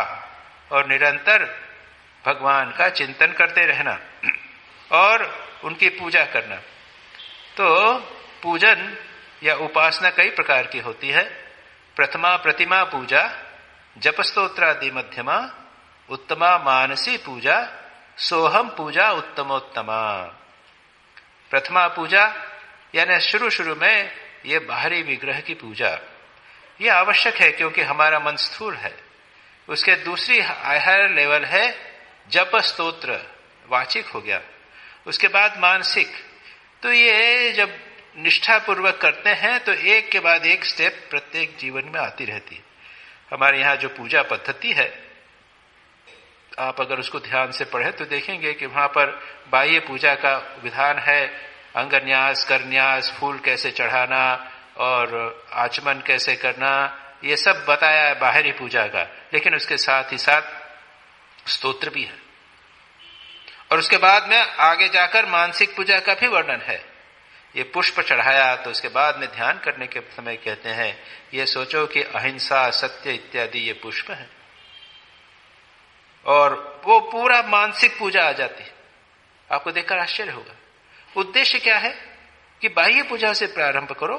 और निरंतर भगवान का चिंतन करते रहना और उनकी पूजा करना। तो पूजन या उपासना कई प्रकार की होती है। प्रथमा प्रतिमा पूजा, जपस्तोत्रादि मध्यमा, उत्तमा मानसी पूजा, सोहम पूजा उत्तमोत्तमा। प्रथमा पूजा यानी शुरू में ये बाहरी विग्रह की पूजा, ये आवश्यक है क्योंकि हमारा मन स्थूल है। उसके दूसरी हायर लेवल है जप स्तोत्र, वाचिक हो गया। उसके बाद मानसिक, तो ये जब निष्ठा पूर्वक करते हैं तो एक के बाद एक स्टेप प्रत्येक जीवन में आती रहती है। हमारे यहाँ जो पूजा पद्धति है, आप अगर उसको ध्यान से पढ़े तो देखेंगे कि वहां पर बाह्य पूजा का विधान है, अंगन्यास, करन्यास, फूल कैसे चढ़ाना और आचमन कैसे करना, ये सब बताया है बाहरी पूजा का। लेकिन उसके साथ ही साथ स्तोत्र भी है, और उसके बाद में आगे जाकर मानसिक पूजा का भी वर्णन है। ये पुष्प चढ़ाया तो उसके बाद में ध्यान करने के समय कहते हैं, ये सोचो कि अहिंसा, सत्य इत्यादि ये पुष्प है, और वो पूरा मानसिक पूजा आ जाती है। आपको देखकर आश्चर्य होगा। उद्देश्य क्या है कि बाह्य पूजा से प्रारंभ करो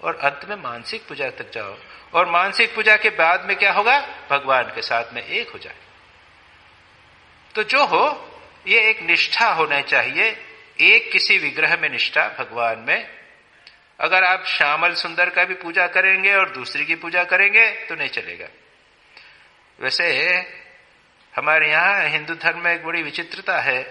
और अंत में मानसिक पूजा तक जाओ, और मानसिक पूजा के बाद में क्या होगा, भगवान के साथ में एक हो जाए। तो जो हो, ये एक निष्ठा होना चाहिए, एक किसी विग्रह में निष्ठा भगवान में। अगर आप श्यामल सुंदर का भी पूजा करेंगे और दूसरी की पूजा करेंगे तो नहीं चलेगा। वैसे हमारे यहाँ हिंदू धर्म में एक बड़ी विचित्रता है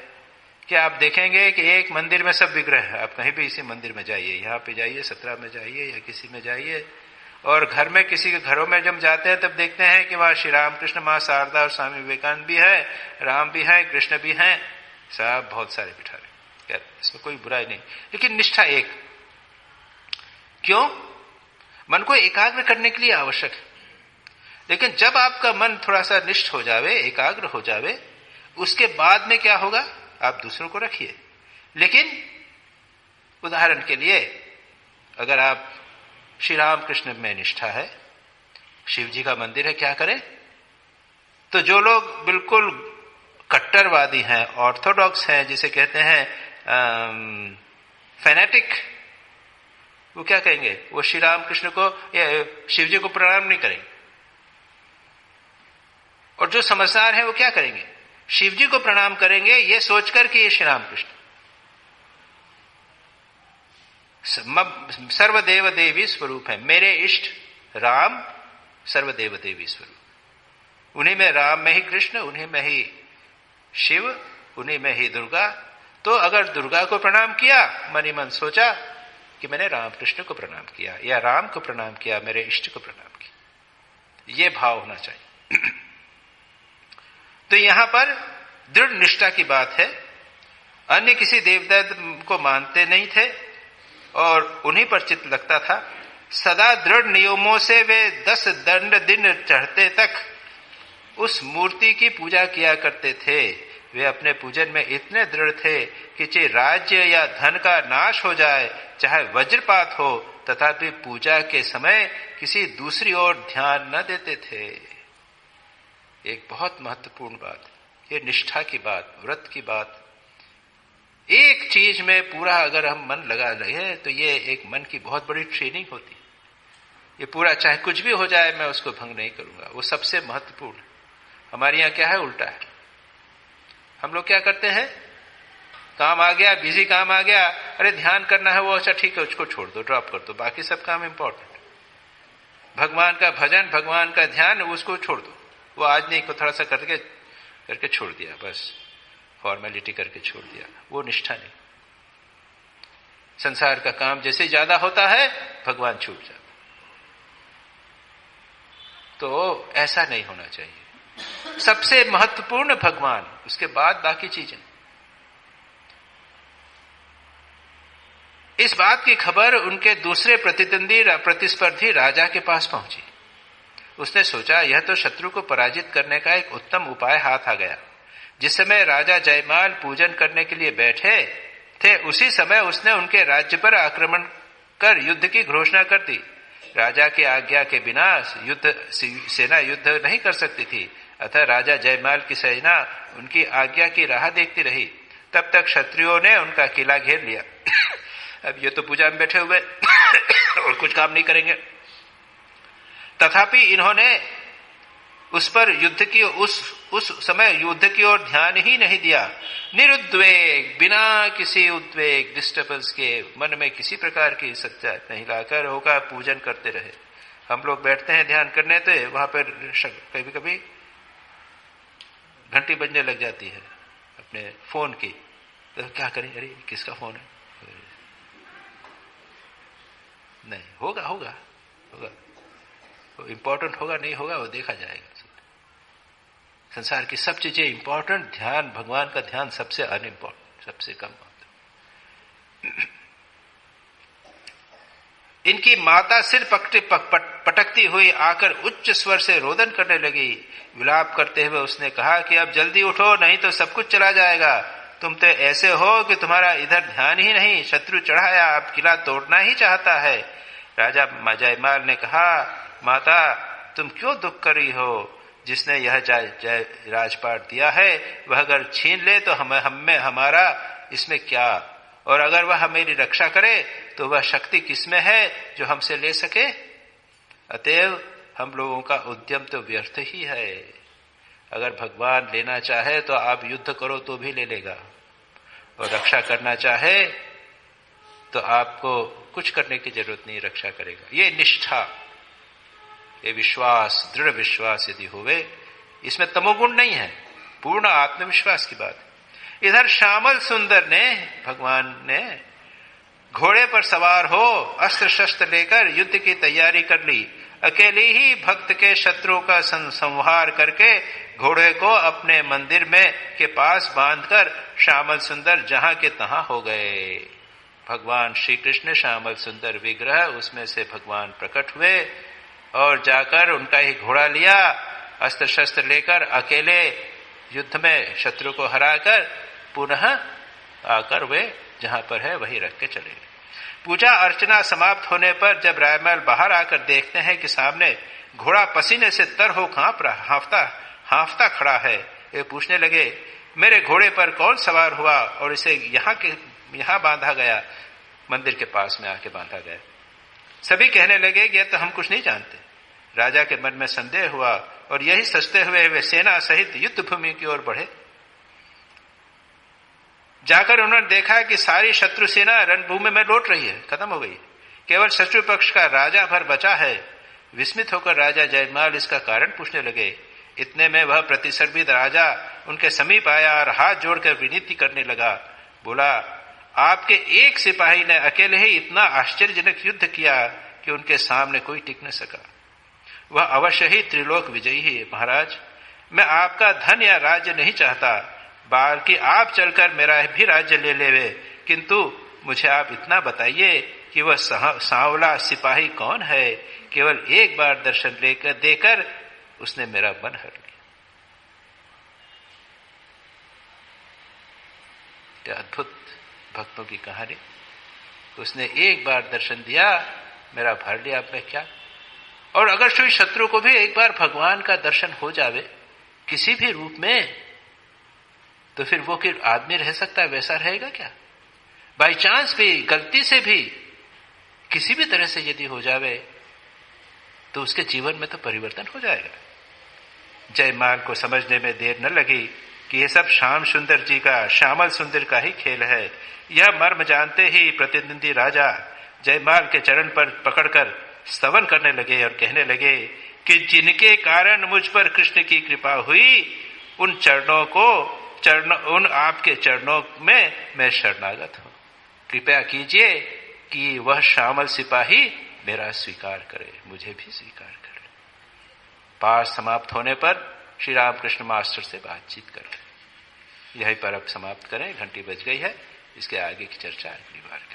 कि आप देखेंगे कि एक मंदिर में सब विग्रह है। आप कहीं भी इसी मंदिर में जाइए, यहाँ पे जाइए, सतरा में जाइए या किसी में जाइए, और घर में किसी के घरों में जब जाते हैं तब देखते हैं कि वहां श्री राम कृष्ण, मां शारदा और स्वामी विवेकानंद भी है, राम भी है, कृष्ण भी हैं, सब बहुत सारे बिठा रहे। इसमें कोई बुराई नहीं, लेकिन निष्ठा एक। क्यों? मन को एकाग्र करने के लिए आवश्यक है। लेकिन जब आपका मन थोड़ा सा निष्ठ हो जावे, एकाग्र हो जावे, उसके बाद में क्या होगा, आप दूसरों को रखिए। लेकिन उदाहरण के लिए अगर आप श्री राम कृष्ण में निष्ठा है, शिव जी का मंदिर है, क्या करें? तो जो लोग बिल्कुल कट्टरवादी हैं, ऑर्थोडॉक्स हैं, जिसे कहते हैं फैनेटिक, वो क्या कहेंगे? वो श्री राम कृष्ण को या शिव जी को प्रणाम नहीं करेंगे। और जो समझदार है वो क्या करेंगे? शिव जी को प्रणाम करेंगे, ये सोचकर कि ये श्री राम कृष्ण सर्वदेव देवी स्वरूप है। मेरे इष्ट राम सर्वदेव देवी स्वरूप, उन्हीं में राम में ही कृष्ण, उन्हीं में ही शिव, उन्हीं में ही दुर्गा। तो अगर दुर्गा को प्रणाम किया, मन ही मन सोचा कि मैंने राम कृष्ण को प्रणाम किया, या राम को प्रणाम किया, मेरे इष्ट को प्रणाम किया, ये भाव होना चाहिए। तो यहां पर दृढ़ निष्ठा की बात है। अन्य किसी देवता को मानते नहीं थे और उन्हीं पर चित्त लगता था। सदा दृढ़ नियमों से वे 10 दंड दिन चढ़ते तक उस मूर्ति की पूजा किया करते थे। वे अपने पूजन में इतने दृढ़ थे कि चाहे राज्य या धन का नाश हो जाए, चाहे वज्रपात हो, तथापि पूजा के समय किसी दूसरी ओर ध्यान न देते थे। एक बहुत महत्वपूर्ण बात, ये निष्ठा की बात, व्रत की बात। एक चीज में पूरा अगर हम मन लगा रहे तो ये एक मन की बहुत बड़ी ट्रेनिंग होती है। ये पूरा चाहे कुछ भी हो जाए, मैं उसको भंग नहीं करूंगा, वो सबसे महत्वपूर्ण है। हमारे यहाँ क्या है, उल्टा है। हम लोग क्या करते हैं, काम आ गया, बिजी काम आ गया, अरे ध्यान करना है, वो अच्छा ठीक है, उसको छोड़ दो, ड्रॉप कर दो, बाकी सब काम इंपॉर्टेंट। भगवान का भजन, भगवान का ध्यान, उसको छोड़ दो, वो आज नहीं को थोड़ा सा करके छोड़ दिया, बस फॉर्मेलिटी करके छोड़ दिया, वो निष्ठा नहीं। संसार का काम जैसे ज्यादा होता है, भगवान छूट जाता। तो ऐसा नहीं होना चाहिए। सबसे महत्वपूर्ण भगवान, उसके बाद बाकी चीजें। इस बात की खबर उनके दूसरे प्रतिस्पर्धी राजा के पास पहुंची। उसने सोचा यह तो शत्रु को पराजित करने का एक उत्तम उपाय हाथ आ गया। जिस समय राजा जयमाल पूजन करने के लिए बैठे थे, उसी समय उसने उनके राज्य पर आक्रमण कर युद्ध की घोषणा कर दी। राजा की आज्ञा के बिना सेना युद्ध नहीं कर सकती थी, अतः राजा जयमाल की सेना उनकी आज्ञा की राह देखती रही। तब तक क्षत्रियों ने उनका किला घेर लिया। अब ये तो पूजा में बैठे हुए और कुछ काम नहीं करेंगे, तथापि इन्होंने उस पर युद्ध की उस समय युद्ध की ओर ध्यान ही नहीं दिया। निरुद्वेग, बिना किसी उद्वेग, डिस्टर्बेंस के, मन में किसी प्रकार की सच्चा नहीं लाकर होगा पूजन करते रहे। हम लोग बैठते हैं ध्यान करने, तो वहां पर कभी कभी घंटी बजने लग जाती है अपने फोन की, तो क्या करें, अरे किसका फोन है, नहीं, होगा होगा होगा, वो इंपॉर्टेंट होगा नहीं होगा वो देखा जाएगा। संसार की सब चीजें इंपॉर्टेंट, ध्यान, भगवान का ध्यान सबसे अनइम्पॉर्टेंट, सबसे कम होता। इनकी माता सिर पटकती हुई आकर उच्च स्वर से रोदन करने लगी। विलाप करते हुए उसने कहा कि अब जल्दी उठो, नहीं तो सब कुछ चला जाएगा। तुम तो ऐसे हो कि तुम्हारा इधर ध्यान ही नहीं, शत्रु चढ़ाया, अब किला तोड़ना ही चाहता है। राजा जयमाल ने कहा, माता तुम क्यों दुख कर रही हो? जिसने यह राजपाट दिया है वह अगर छीन ले तो हमें हमारा इसमें क्या, और अगर वह मेरी रक्षा करे तो वह शक्ति किसमें है जो हमसे ले सके? अतएव हम लोगों का उद्यम तो व्यर्थ ही है। अगर भगवान लेना चाहे तो आप युद्ध करो तो भी ले लेगा, और रक्षा करना चाहे तो आपको कुछ करने की जरूरत नहीं, रक्षा करेगा। ये निष्ठा, ये विश्वास, दृढ़ विश्वास यदि होवे, इसमें तमोगुण नहीं है, पूर्ण आत्मविश्वास की बात है। इधर श्यामल सुंदर ने, भगवान ने घोड़े पर सवार हो अस्त्र शस्त्र लेकर युद्ध की तैयारी कर ली। अकेले ही भक्त के शत्रुओं का संहार करके घोड़े को अपने मंदिर में के पास बांधकर श्यामल सुंदर जहां के तहां हो गए। भगवान श्री कृष्ण श्यामल सुंदर विग्रह, उसमें से भगवान प्रकट हुए और जाकर उनका ही घोड़ा लिया, अस्त्र शस्त्र लेकर अकेले युद्ध में शत्रु को हराकर पुनः आकर वे जहां पर है वही रख के चले गए। पूजा अर्चना समाप्त होने पर जब रायमल बाहर आकर देखते हैं कि सामने घोड़ा पसीने से तर हो कांप रहा, हांफता खड़ा है, वे पूछने लगे, मेरे घोड़े पर कौन सवार हुआ और इसे यहाँ बांधा गया? मंदिर के पास में आके बांधा गया। सभी कहने लगे कि यह तो हम कुछ नहीं जानते। राजा के मन में संदेह हुआ और यही सोचते हुए वे सेना सहित युद्ध भूमि की ओर बढ़े। जाकर उन्होंने देखा कि सारी शत्रु सेना रणभूमि में लौट रही है, खत्म हो गई। केवल शत्रु पक्ष का राजा भर बचा है। विस्मित होकर राजा जयमाल इसका कारण पूछने लगे। इतने में वह प्रतिस्पर्धी राजा उनके समीप आया और हाथ जोड़कर विनती करने लगा। बोला, आपके एक सिपाही ने अकेले ही इतना आश्चर्यजनक युद्ध किया कि उनके सामने कोई टिक न सका। वह अवश्य ही त्रिलोक विजयी है। महाराज, मैं आपका धन या राज्य नहीं चाहता, बाकी आप चलकर मेरा भी राज्य ले लेवे, किंतु मुझे आप इतना बताइए कि वह सांवला सिपाही कौन है? केवल एक बार दर्शन देकर उसने मेरा मन हर लिया। क्या अद्भुत भक्तों की कहानी। उसने एक बार दर्शन दिया, मेरा भर लिया, अब मैं क्या। और अगर कोई शत्रु को भी एक बार भगवान का दर्शन हो जावे किसी भी रूप में, तो फिर वो कि आदमी रह सकता है वैसा रहेगा क्या? बाई चांस भी, गलती से भी किसी भी तरह से यदि हो जावे तो उसके जीवन में तो परिवर्तन हो जाएगा। जयमाल को समझने में देर न लगी कि यह सब श्याम सुंदर जी का, श्यामल सुंदर का ही खेल है। यह मर्म जानते ही प्रतिद्वंदी राजा जयमाल के चरण पर पकड़कर स्तवन करने लगे और कहने लगे कि जिनके कारण मुझ पर कृष्ण की कृपा हुई, उन आपके चरणों में मैं शरणागत हूं। कृपया कीजिए कि वह श्यामल सिपाही मेरा स्वीकार करे, मुझे भी स्वीकार करे। पाठ समाप्त होने पर श्री रामकृष्ण मास्टर से बातचीत कर रहे। यही पर अब समाप्त करें, घंटी बज गई है। इसके आगे की चर्चा अगली बार करें।